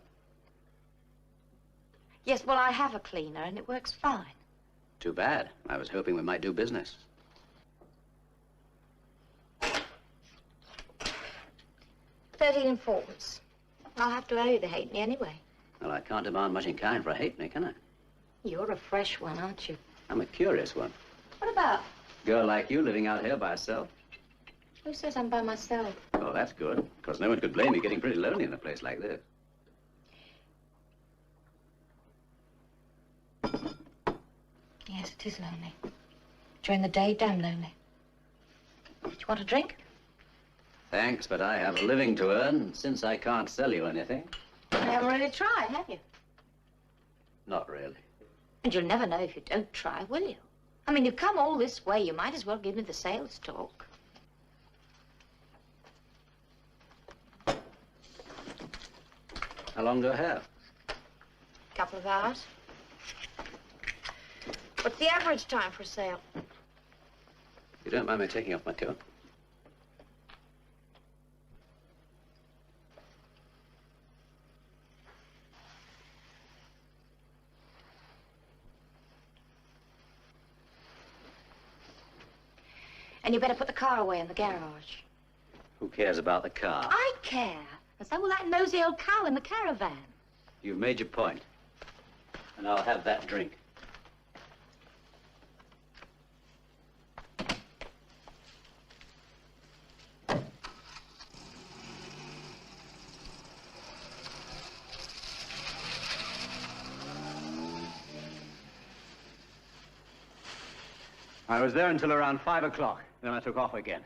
Yes, well, I have a cleaner and it works fine. Too bad. I was hoping we might do business. 13 and 4pence. I'll have to owe you the halfpenny anyway. Well, I can't demand much in kind for a halfpenny, can I? You're a fresh one, aren't you? I'm a curious one. What about? Girl like you living out here by herself. Who says I'm by myself? Oh, that's good. Because no one could blame you getting pretty lonely in a place like this. Yes, it is lonely. During the day, damn lonely. Do you want a drink? Thanks, but I have a living to earn, and since I can't sell you anything... You haven't really tried, have you? Not really. And you'll never know if you don't try, will you? I mean, you've come all this way. You might as well give me the sales talk. How long do I have? Couple of hours. What's the average time for a sale? You don't mind me taking off my coat? And you better put the car away in the garage. Who cares about the car? I care. And so will that nosy old cow in the caravan. You've made your point. And I'll have that drink. I was there until around 5 o'clock. Then I took off again.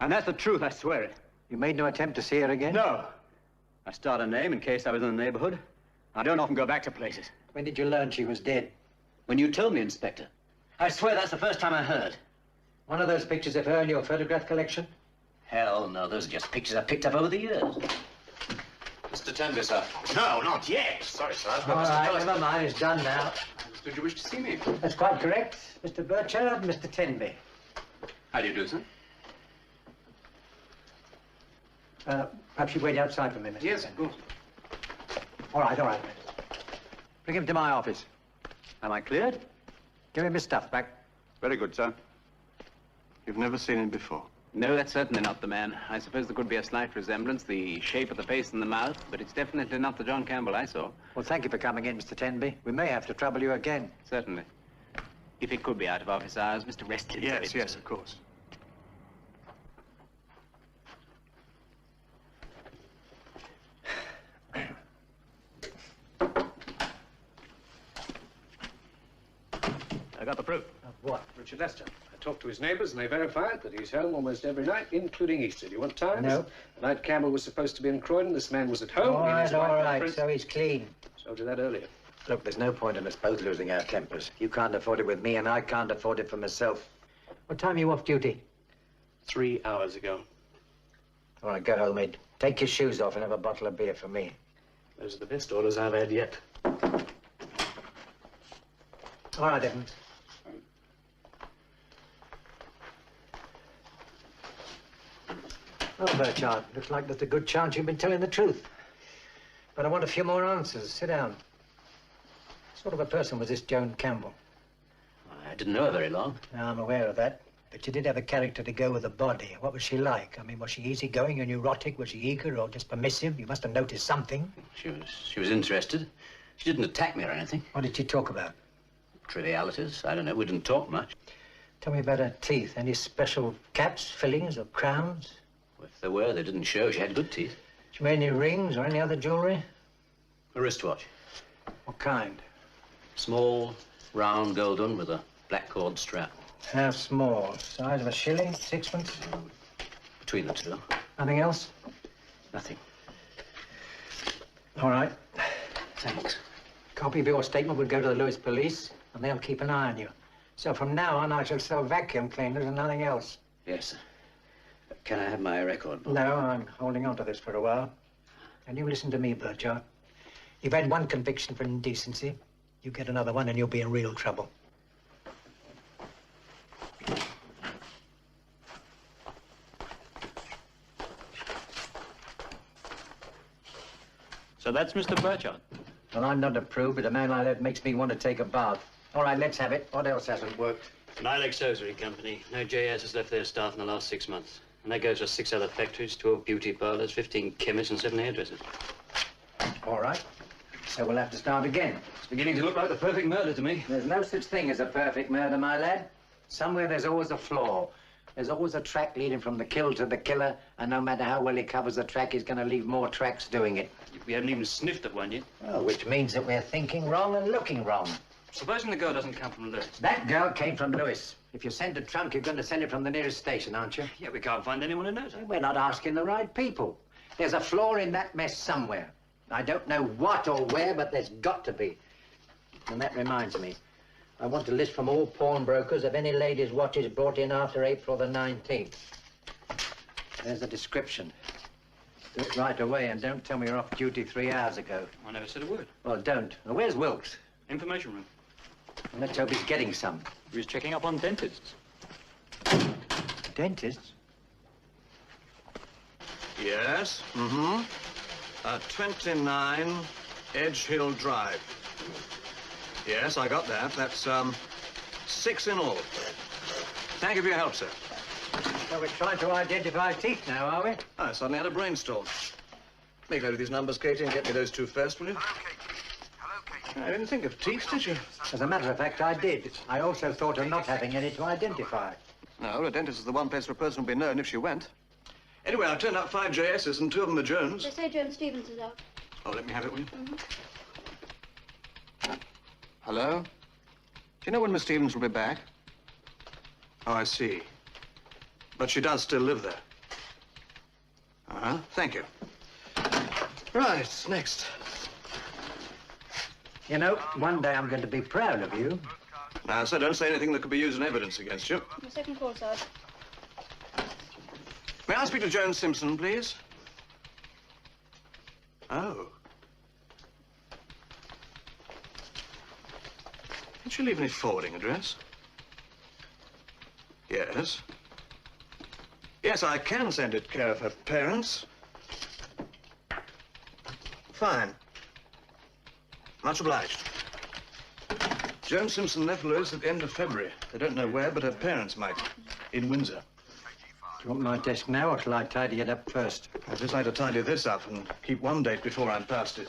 And that's the truth, I swear it. You made no attempt to see her again? No. I started a name in case I was in the neighborhood. I don't often go back to places. When did you learn she was dead? When you told me, Inspector. I swear that's the first time I heard. One of those pictures of her in your photograph collection? Hell no, those are just pictures I picked up over the years. Mr. Tenby, sir. No, not yet. Sorry, sir. I've All got Mr. right, Phillips. never mind. It's done now. Did you wish to see me? That's quite correct. Mr. Burchard, Mr. Tenby. How do you do, sir? Perhaps you wait outside for a minute. Yes, of course. All right. Bring him to my office. Am I cleared? Give him his stuff back. Very good, sir. You've never seen him before? No, that's certainly not the man. I suppose there could be a slight resemblance, the shape of the face and the mouth, but it's definitely not the John Campbell I saw. Well, thank you for coming in, Mr. Tenby. We may have to trouble you again. Certainly. If it could be out of office hours, Mr. Restley. Yes, of course. I got the proof. What? Richard Lester. I talked to his neighbours and they verified that he's home almost every night, including Easter. Do you want times? No. The night Campbell was supposed to be in Croydon, this man was at home. All right, so he's clean. Told you that earlier. Look, there's no point in us both losing our tempers. You can't afford it with me, and I can't afford it for myself. What time are you off duty? 3 hours ago. All right, go home, Ed. Take your shoes off and have a bottle of beer for me. Those are the best orders I've had yet. All right, Evans. Well, Burchard, looks like there's a good chance you've been telling the truth. But I want a few more answers. Sit down. What sort of a person was this Joan Campbell? I didn't know her very long. No, I'm aware of that. But you did have a character to go with the body. What was she like? I mean, was she easygoing and neurotic? Was she eager or just permissive? You must have noticed something. She was interested. She didn't attack me or anything. What did she talk about? Trivialities. I don't know. We didn't talk much. Tell me about her teeth. Any special caps, fillings, or crowns? Well, if there were, they didn't show. She had good teeth. She made any rings or any other jewelry? A wristwatch. What kind? Small, round gold one with a black cord strap. How small? Size of a shilling? Sixpence? Between the two. Nothing else? Nothing. All right. Thanks. Copy of your statement will go to the Lewis police, and they'll keep an eye on you. So from now on, I shall sell vacuum cleaners and nothing else. Yes, sir. Can I have my record book? No, I'm holding on to this for a while. And you listen to me, Burchard. You've had one conviction for indecency. You get another one and you'll be in real trouble. So that's Mr. Burchard? Well, I'm not a prude, but a man like that makes me want to take a bath. All right, let's have it. What else hasn't worked? An Ilex hosiery company. No JS has left their staff in the last 6 months. And that goes for 6 other factories, 12 beauty parlors, 15 chemists, and 7 hairdressers. All right. So we'll have to start again. It's beginning to look like the perfect murder to me. There's no such thing as a perfect murder, my lad. Somewhere there's always a flaw. There's always a track leading from the kill to the killer, and no matter how well he covers the track, he's going to leave more tracks doing it. We haven't even sniffed at one yet. Well, which means that we're thinking wrong and looking wrong. Supposing the girl doesn't come from Lewis. That girl came from Lewis. If you send a trunk, you're going to send it from the nearest station, aren't you? Yeah, we can't find anyone who knows her. We're not asking the right people. There's a flaw in that mess somewhere. I don't know what or where, but there's got to be. And that reminds me. I want a list from all pawnbrokers of any ladies' watches brought in after April the 19th. There's a description. Do it right away and don't tell me you're off duty 3 hours ago. I never said a word. Well, don't. Now, where's Wilkes? Information room. Well, let's hope he's getting some. He was checking up on dentists. Dentists? Yes. Mm-hmm. 29 Edge Hill Drive. Yes, I got that. That's, 6 in all. Thank you for your help, sir. So we're trying to identify teeth now, are we? I suddenly had a brainstorm. Make note of these numbers, Katie, and get me those two first, will you? I didn't think of teeth, did you? As a matter of fact, I did. I also thought of not having any to identify. No, a dentist is the one place where a person will be known if she went. Anyway, I've turned up 5 JSs and 2 of them are Jones. They say Joan Stevens is out. Oh, let me have it, will you? Hello? Do you know when Miss Stevens will be back? Oh, I see. But she does still live there. Uh-huh. Thank you. Right, next. You know, one day I'm going to be proud of you. Now, sir, don't say anything that could be used in evidence against you. The second call, sir. May I speak to Joan Simpson, please? Oh. Did she leave any forwarding address? Yes. Yes, I can send it care of her parents. Fine. Much obliged. Joan Simpson left Lewis at the end of February. They don't know where, but her parents might. In Windsor. Do you want my desk now, or shall I tidy it up first? I'd just like to tidy this up and keep one date before I'm past it.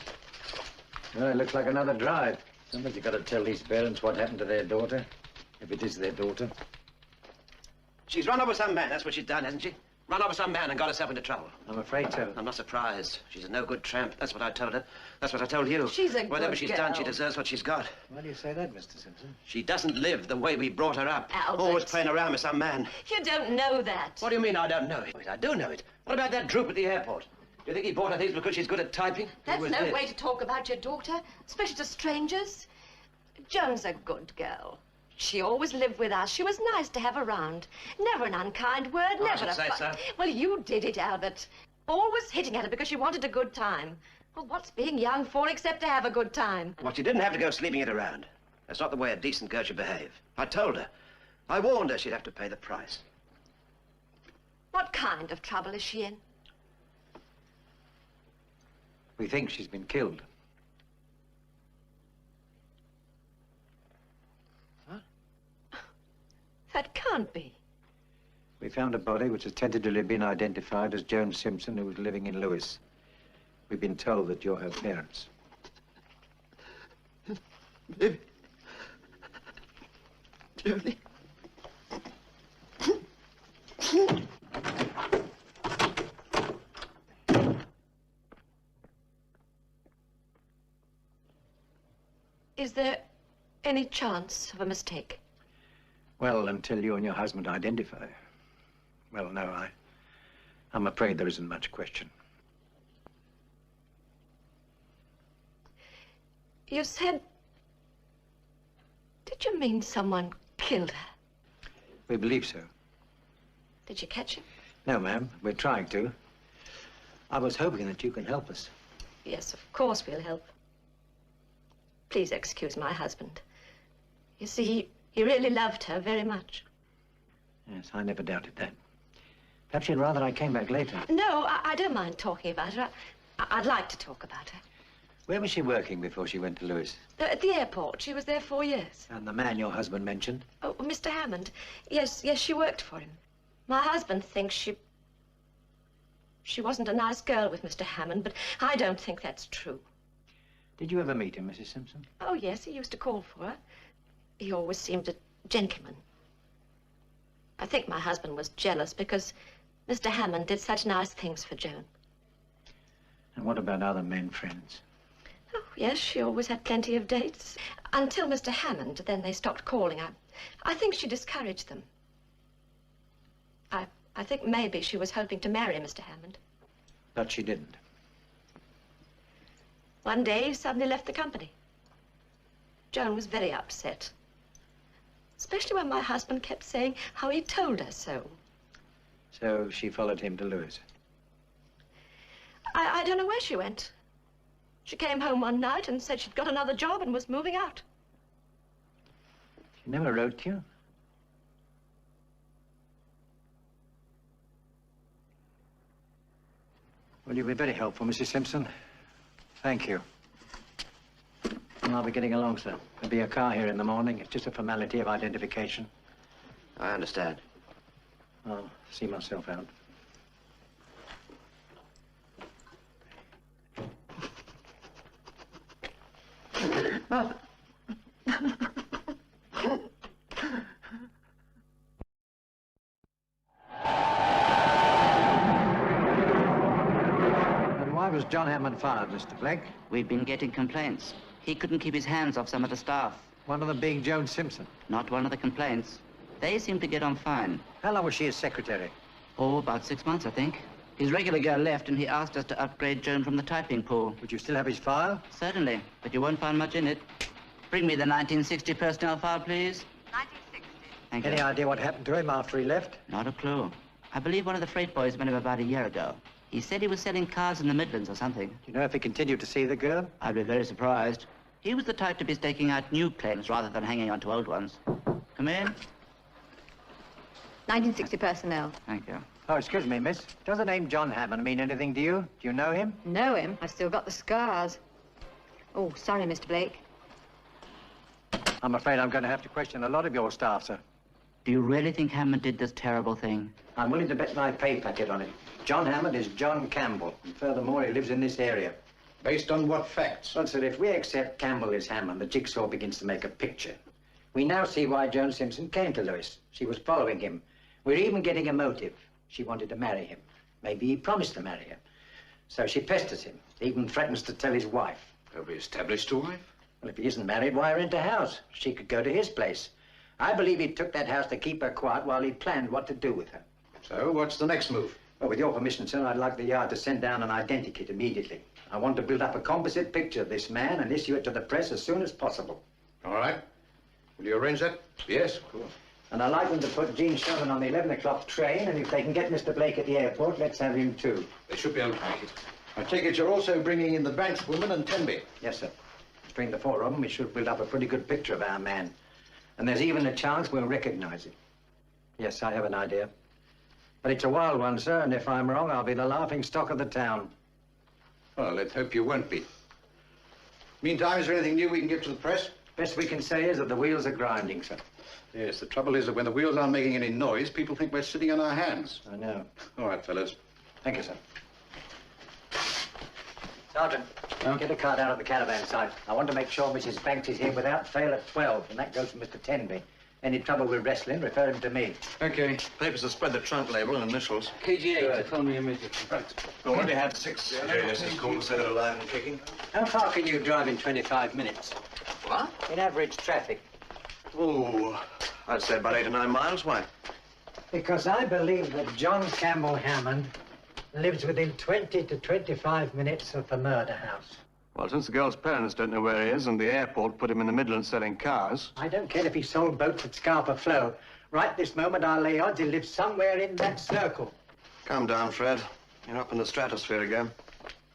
Well, it looks like another drive. Somebody's got to tell these parents what happened to their daughter, if it is their daughter. She's run over some man, that's what she's done, hasn't she? Run off with some man and got herself into trouble. I'm afraid so. I'm not surprised. She's a no-good tramp. That's what I told her. That's what I told you. She's a Whatever good she's girl. done, she deserves what she's got. Why do you say that, Mr. Simpson? She doesn't live the way we brought her up. Albert. Always playing around with some man. You don't know that. What do you mean I don't know it? I do know it. What about that droop at the airport? Do you think he bought her things because she's good at typing? That's Who was no this? way to talk about your daughter, especially to strangers. Joan's a good girl. She always lived with us. She was nice to have around. Never an unkind word, Oh, I never should a say fu- so. Well, you did it, Albert. Always hitting at her because she wanted a good time. Well, what's being young for except to have a good time? Well, she didn't have to go sleeping it around. That's not the way a decent girl should behave. I told her. I warned her she'd have to pay the price. What kind of trouble is she in? We think she's been killed. That can't be. We found a body which has tentatively been identified as Joan Simpson, who was living in Lewis. We've been told that you're her parents. Baby. Jody. Is there any chance of a mistake? Well, until you and your husband identify. Well, no, I'm afraid there isn't much question. You said... Did you mean someone killed her? We believe so. Did you catch him? No, ma'am, we're trying to. I was hoping that you can help us. Yes, of course we'll help. Please excuse my husband. You see, he really loved her very much. Yes, I never doubted that. Perhaps you'd rather I came back later. No, I don't mind talking about her. I'd like to talk about her. Where was she working before she went to Lewis? At the airport. She was there 4 years. And the man your husband mentioned? Oh, Mr. Hammond. Yes, she worked for him. My husband thinks she wasn't a nice girl with Mr. Hammond, but I don't think that's true. Did you ever meet him, Mrs. Simpson? Oh, yes, he used to call for her. He always seemed a gentleman. I think my husband was jealous because Mr. Hammond did such nice things for Joan. And what about other men friends? Oh, yes, she always had plenty of dates. Until Mr. Hammond, then they stopped calling. I think she discouraged them. I think maybe she was hoping to marry Mr. Hammond. But she didn't. One day, he suddenly left the company. Joan was very upset. Especially when my husband kept saying how he told her so. So she followed him to Lewis. I don't know where she went. She came home one night and said she'd got another job and was moving out. She never wrote to you? Well, you've been very helpful, Mrs. Simpson. Thank you. I'll be getting along, sir. There'll be a car here in the morning. It's just a formality of identification. I understand. I'll see myself out. And why was John Hammond fired, Mr. Blake? We've been getting complaints. He couldn't keep his hands off some of the staff. One of them being Joan Simpson? Not one of the complaints. They seem to get on fine. How long was she as secretary? Oh, about 6 months, I think. His regular girl left, and he asked us to upgrade Joan from the typing pool. Would you still have his file? Certainly, but you won't find much in it. Bring me the 1960 personnel file, please. 1960. Thank you. Any idea what happened to him after he left? Not a clue. I believe one of the freight boys met him about a year ago. He said he was selling cars in the Midlands or something. Do you know if he continued to see the girl? I'd be very surprised. He was the type to be staking out new claims rather than hanging on to old ones. Come in. 1960 personnel. Thank you. Oh, excuse me, miss. Does the name John Hammond mean anything to you? Do you know him? Know him? I've still got the scars. Oh, sorry, Mr. Blake. I'm afraid I'm going to have to question a lot of your staff, sir. Do you really think Hammond did this terrible thing? I'm willing to bet my pay packet on it. John Hammond is John Campbell, and furthermore, he lives in this area. Based on what facts? Well, sir, if we accept Campbell is Hammond, the jigsaw begins to make a picture. We now see why Joan Simpson came to Lewis. She was following him. We're even getting a motive. She wanted to marry him. Maybe he promised to marry her. So she pesters him, even threatens to tell his wife. Have we established a wife? Well, if he isn't married, why rent a house? She could go to his place. I believe he took that house to keep her quiet while he planned what to do with her. So, what's the next move? Well, with your permission, sir, I'd like the Yard to send down an identikit immediately. I want to build up a composite picture of this man and issue it to the press as soon as possible. All right. Will you arrange that? Yes, of course. And I'd like them to put Jean Sherman on the 11 o'clock train, and if they can get Mr. Blake at the airport, let's have him too. They should be able to make it. I take it you're also bringing in the Banks woman and Tenby? Yes, sir. Between the four of them, we should build up a pretty good picture of our man. And there's even a chance we'll recognize him. Yes, I have an idea. But it's a wild one, sir, and if I'm wrong, I'll be the laughing stock of the town. Well, let's hope you won't be. Meantime, is there anything new we can give to the press? Best we can say is that the wheels are grinding, sir. Yes, the trouble is that when the wheels aren't making any noise, people think we're sitting on our hands. I know. All right, fellas. Thank you, sir. Sergeant, get a card out of the caravan side. I want to make sure Mrs. Banks is here without fail at 12, and that goes for Mr. Tenby. Any trouble with wrestling, refer him to me. Okay. Papers have spread the trunk label and initials. KG8, phone me immediately. Right. We already had 6 JSS calls that are alive and kicking. How far can you drive in 25 minutes? What? In average traffic. Oh, I'd say about 8 or 9 miles. Why? Because I believe that John Campbell Hammond lives within 20 to 25 minutes of the murder house. Well, since the girl's parents don't know where he is and the airport put him in the Midlands selling cars... I don't care if he sold boats at Scarpa Flow. Right this moment, I'll lay odds he lives somewhere in that circle. Calm down, Fred. You're up in the stratosphere again.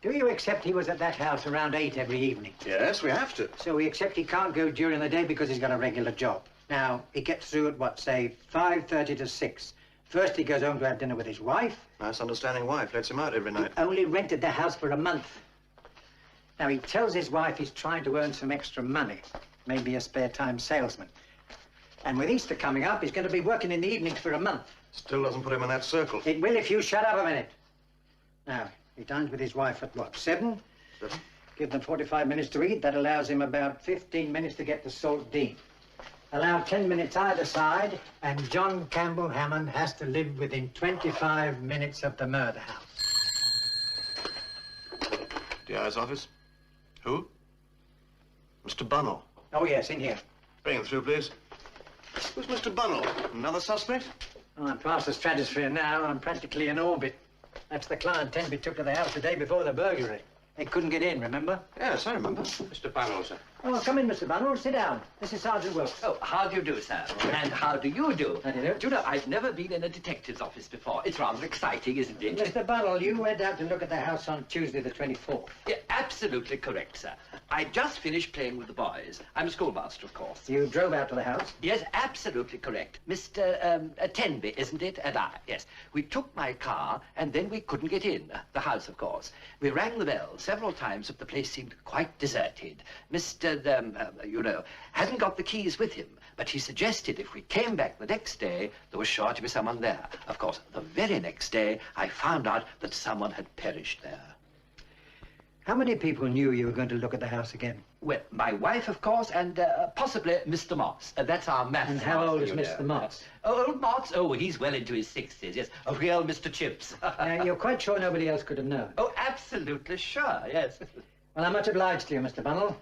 Do you accept he was at that house around 8 every evening? Yes, we have to. So we accept he can't go during the day because he's got a regular job. Now, he gets through at, what, say, 5:30 to 6. First, he goes home to have dinner with his wife. Nice, understanding wife. Lets him out every night. He only rented the house for a month. Now, he tells his wife he's trying to earn some extra money. Maybe a spare-time salesman. And with Easter coming up, he's going to be working in the evenings for a month. Still doesn't put him in that circle. It will if you shut up a minute. Now, he dines with his wife at, what, 7? 7? Give them 45 minutes to eat. That allows him about 15 minutes to get to Salt Dean. Allow 10 minutes either side, and John Campbell Hammond has to live within 25 minutes of the murder house. DI's office? Who? Mr. Bunnell. Oh, yes, in here. Bring him through, please. Who's Mr. Bunnell? Another suspect? Oh, I'm past the stratosphere now. I'm practically in orbit. That's the client Tenby took to the house the day before the burglary. They couldn't get in, remember? Yes, I remember. Mr. Bunnell, sir. Oh, come in, Mr. Bunnell. Sit down. This is Sergeant Wilkes. Oh, how do you do, sir? And how do you do? How do you do? Do you know, I've never been in a detective's office before. It's rather exciting, isn't it? Mr. Bunnell, you went out to look at the house on Tuesday the 24th. Yeah, absolutely correct, sir. I just finished playing with the boys. I'm a schoolmaster, of course. You drove out to the house? Yes, absolutely correct. Mr. Tenby, isn't it? And I, yes. We took my car, and then we couldn't get in. The house, of course. We rang the bell several times, but the place seemed quite deserted. Mr. You know, hadn't got the keys with him, but he suggested if we came back the next day, there was sure to be someone there. Of course, the very next day, I found out that someone had perished there. How many people knew you were going to look at the house again? Well, my wife, of course, and possibly Mr. Moss. That's our maths. And how old is master, Mr. Moss? Old Moss? Oh, he's well into his 60s, yes. A real Mr. Chips. You're quite sure nobody else could have known? Oh, absolutely sure, yes. Well, I'm much obliged to you, Mr. Bunnell.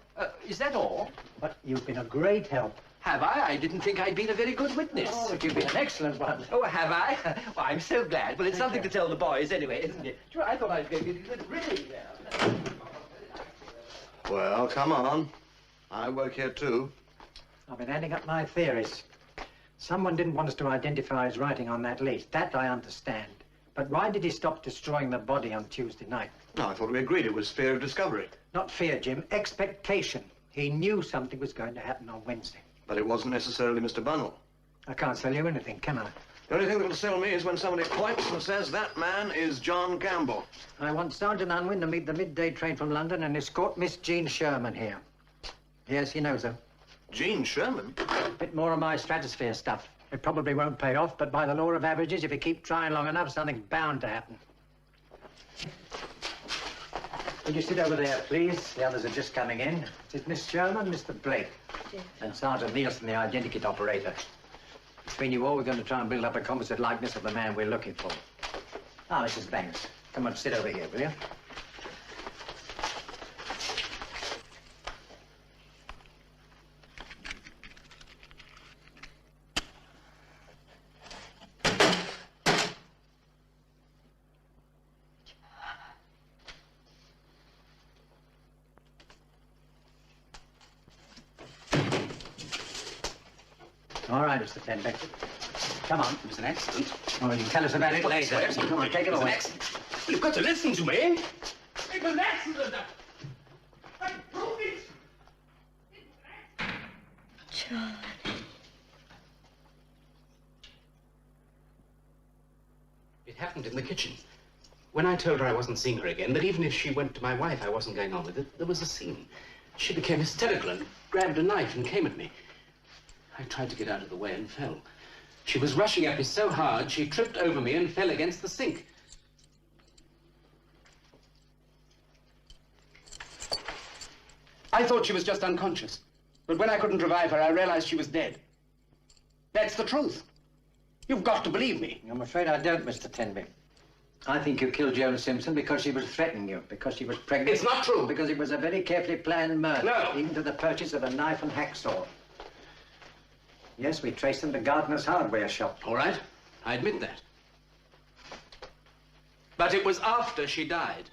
Is that all? But you've been a great help. Have I? I didn't think I'd been a very good witness. Oh, but you've been an excellent one. Oh, have I? Well, I'm so glad. Well, it's something to tell the boys anyway, isn't it? Sure, I thought I was going to be really well. Well, come on. I work here, too. I've been adding up my theories. Someone didn't want us to identify his writing on that list. That I understand. But why did he stop destroying the body on Tuesday night? No, I thought we agreed it was fear of discovery. Not fear, Jim. Expectation. He knew something was going to happen on Wednesday. But it wasn't necessarily Mr. Bunnell. I can't sell you anything, can I? The only thing that'll sell me is when somebody points and says that man is John Campbell. I want Sergeant Unwin to meet the midday train from London and escort Miss Jean Sherman here. Yes, he knows her. Jean Sherman? A bit more of my stratosphere stuff. It probably won't pay off, but by the law of averages, if you keep trying long enough, something's bound to happen. Will you sit over there, please? The others are just coming in. It's Miss Sherman, Mr. Blake, yes, and Sergeant Nielsen, the identikit operator. Between you all, we're going to try and build up a composite likeness of the man we're looking for. Ah, Mrs. Banks, come on, sit over here, will you? All right, Mr. Tenbeck. Come on. It was an accident. Oh, you can tell us about it later. Come on, take it away. You've got to listen to me. It was an accident. I proved it. John. It happened in the kitchen. When I told her I wasn't seeing her again, that even if she went to my wife, I wasn't going on with it, there was a scene. She became hysterical and grabbed a knife and came at me. I tried to get out of the way and fell. She was rushing at me so hard, she tripped over me and fell against the sink. I thought she was just unconscious. But when I couldn't revive her, I realized she was dead. That's the truth. You've got to believe me. I'm afraid I don't, Mr. Tenby. I think you killed Joan Simpson because she was threatening you, because she was pregnant. It's not true. Because it was a very carefully planned murder. No. Even to the purchase of a knife and hacksaw. Yes, we traced them to Gardner's hardware shop. All right, I admit that. But it was after she died.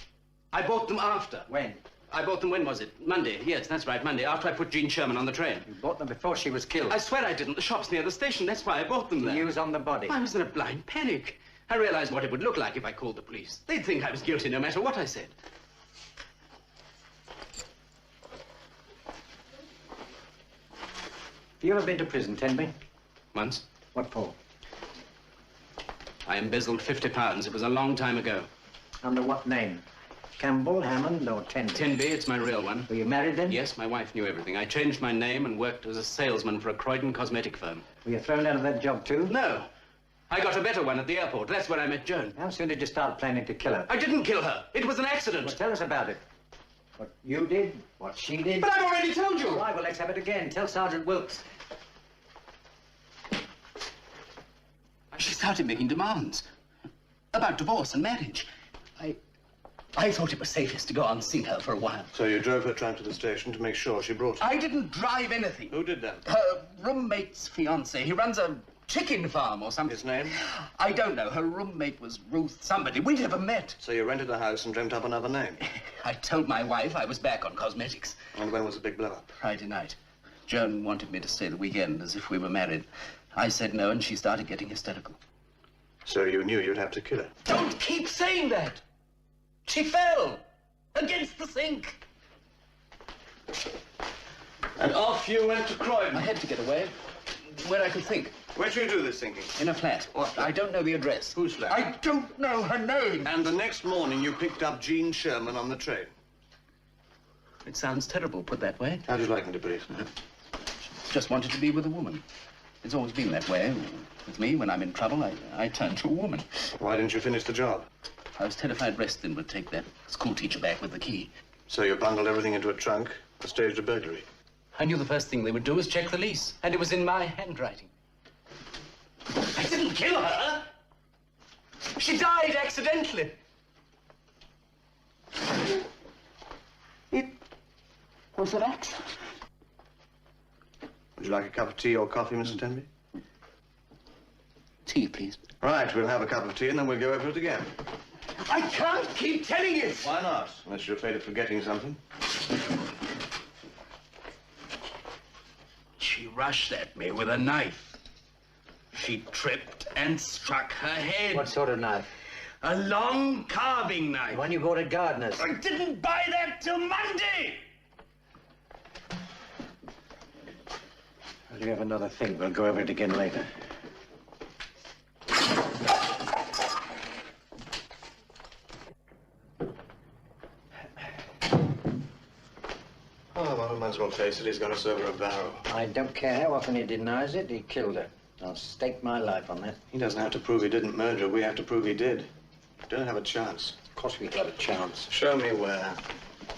I bought them after. When? I bought them, when was it? Monday. Yes, that's right, Monday, after I put Jean Sherman on the train. You bought them before she was killed? I swear I didn't. The shop's near the station. That's why I bought them there. News on the body? I was in a blind panic. I realized what it would look like if I called the police. They'd think I was guilty no matter what I said. Have you ever been to prison, Tenby? Once. What for? I embezzled £50. It was a long time ago. Under what name? Campbell, Hammond, or Tenby? Tenby, it's my real one. Were you married then? Yes, my wife knew everything. I changed my name and worked as a salesman for a Croydon cosmetic firm. Were you thrown out of that job too? No. I got a better one at the airport. That's where I met Joan. How soon did you start planning to kill her? I didn't kill her. It was an accident. Well, tell us about it. What you did, what she did. But I've already told you. All right, well, let's have it again. Tell Sergeant Wilkes. She started making demands about divorce and marriage. I thought it was safest to go on seeing her for a while. So you drove her tramp to the station to make sure she brought her? I didn't drive anything. Who did that? Her roommate's fiancé. He runs a chicken farm or something. His name? I don't know. Her roommate was Ruth somebody. We never met. So you rented a house and dreamt up another name? I told my wife I was back on cosmetics. And when was the big blow-up? Friday night. Joan wanted me to stay the weekend as if we were married. I said no, and she started getting hysterical. So you knew you'd have to kill her? Don't keep saying that. She fell against the sink. And off you went to Croydon? I had to get away where I could think. Where did you do this thinking? In a flat. What? I don't know the address. Whose flat? I don't know her name. And the next morning you picked up Jean Sherman on the train? It sounds terrible put that way. How'd you like me to put it? Just wanted to be with a woman. It's always been that way. With me, when I'm in trouble, I turn to a woman. Why didn't you finish the job? I was terrified Reston would take that school teacher back with the key. So you bundled everything into a trunk and staged a burglary? I knew the first thing they would do was check the lease, and it was in my handwriting. I didn't kill her. She died accidentally. It was an accident. Would you like a cup of tea or coffee, Mr. Tenby? Tea, please. Right, we'll have a cup of tea and then we'll go over it again. I can't keep telling it. Why not? Unless you're afraid of forgetting something. She rushed at me with a knife. She tripped and struck her head. What sort of knife? A long carving knife. The one you bought at Gardner's. I didn't buy that till Monday. Well, you have another thing. We'll go over it again later. Oh, well, we might as well face it. He's got us over a barrel. I don't care how often he denies it. He killed her. I'll stake my life on that. He doesn't have to prove he didn't murder. We have to prove he did. We don't have a chance. Of course we have a chance. Show me where.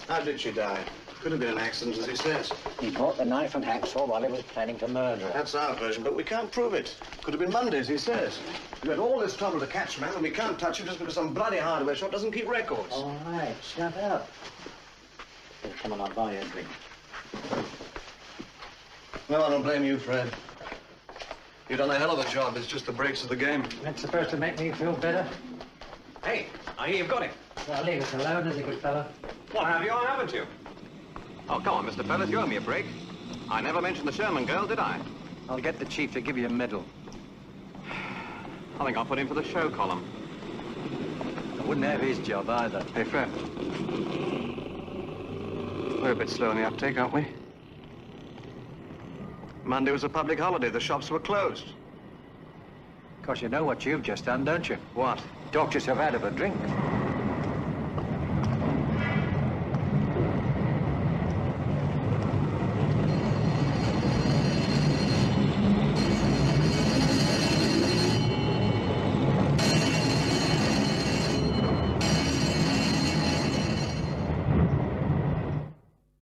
How did she die? Could have been an accident, as he says. He bought the knife and hacksaw while he was planning to murder her. That's our version, but we can't prove it. Could have been Monday, as he says. We had all this trouble to catch a man, and we can't touch him just because some bloody hardware shop doesn't keep records. All right, shut up. Here, come on, I'll buy you a drink. No, I don't blame you, Fred. You've done a hell of a job. It's just the breaks of the game. That's supposed to make me feel better. Hey, I hear you've got him. Well, leave us alone, as a good fellow. What have you or haven't you? Oh, come on, Mr. Fellas, you owe me a break. I never mentioned the Sherman girl, did I? I'll get the chief to give you a medal. I think I'll put him for the show column. I wouldn't have his job either. Hey, Fred. We're a bit slow in the uptake, aren't we? Monday was a public holiday. The shops were closed. Of course, you know what you've just done, don't you? What? Talked yourself out of a drink.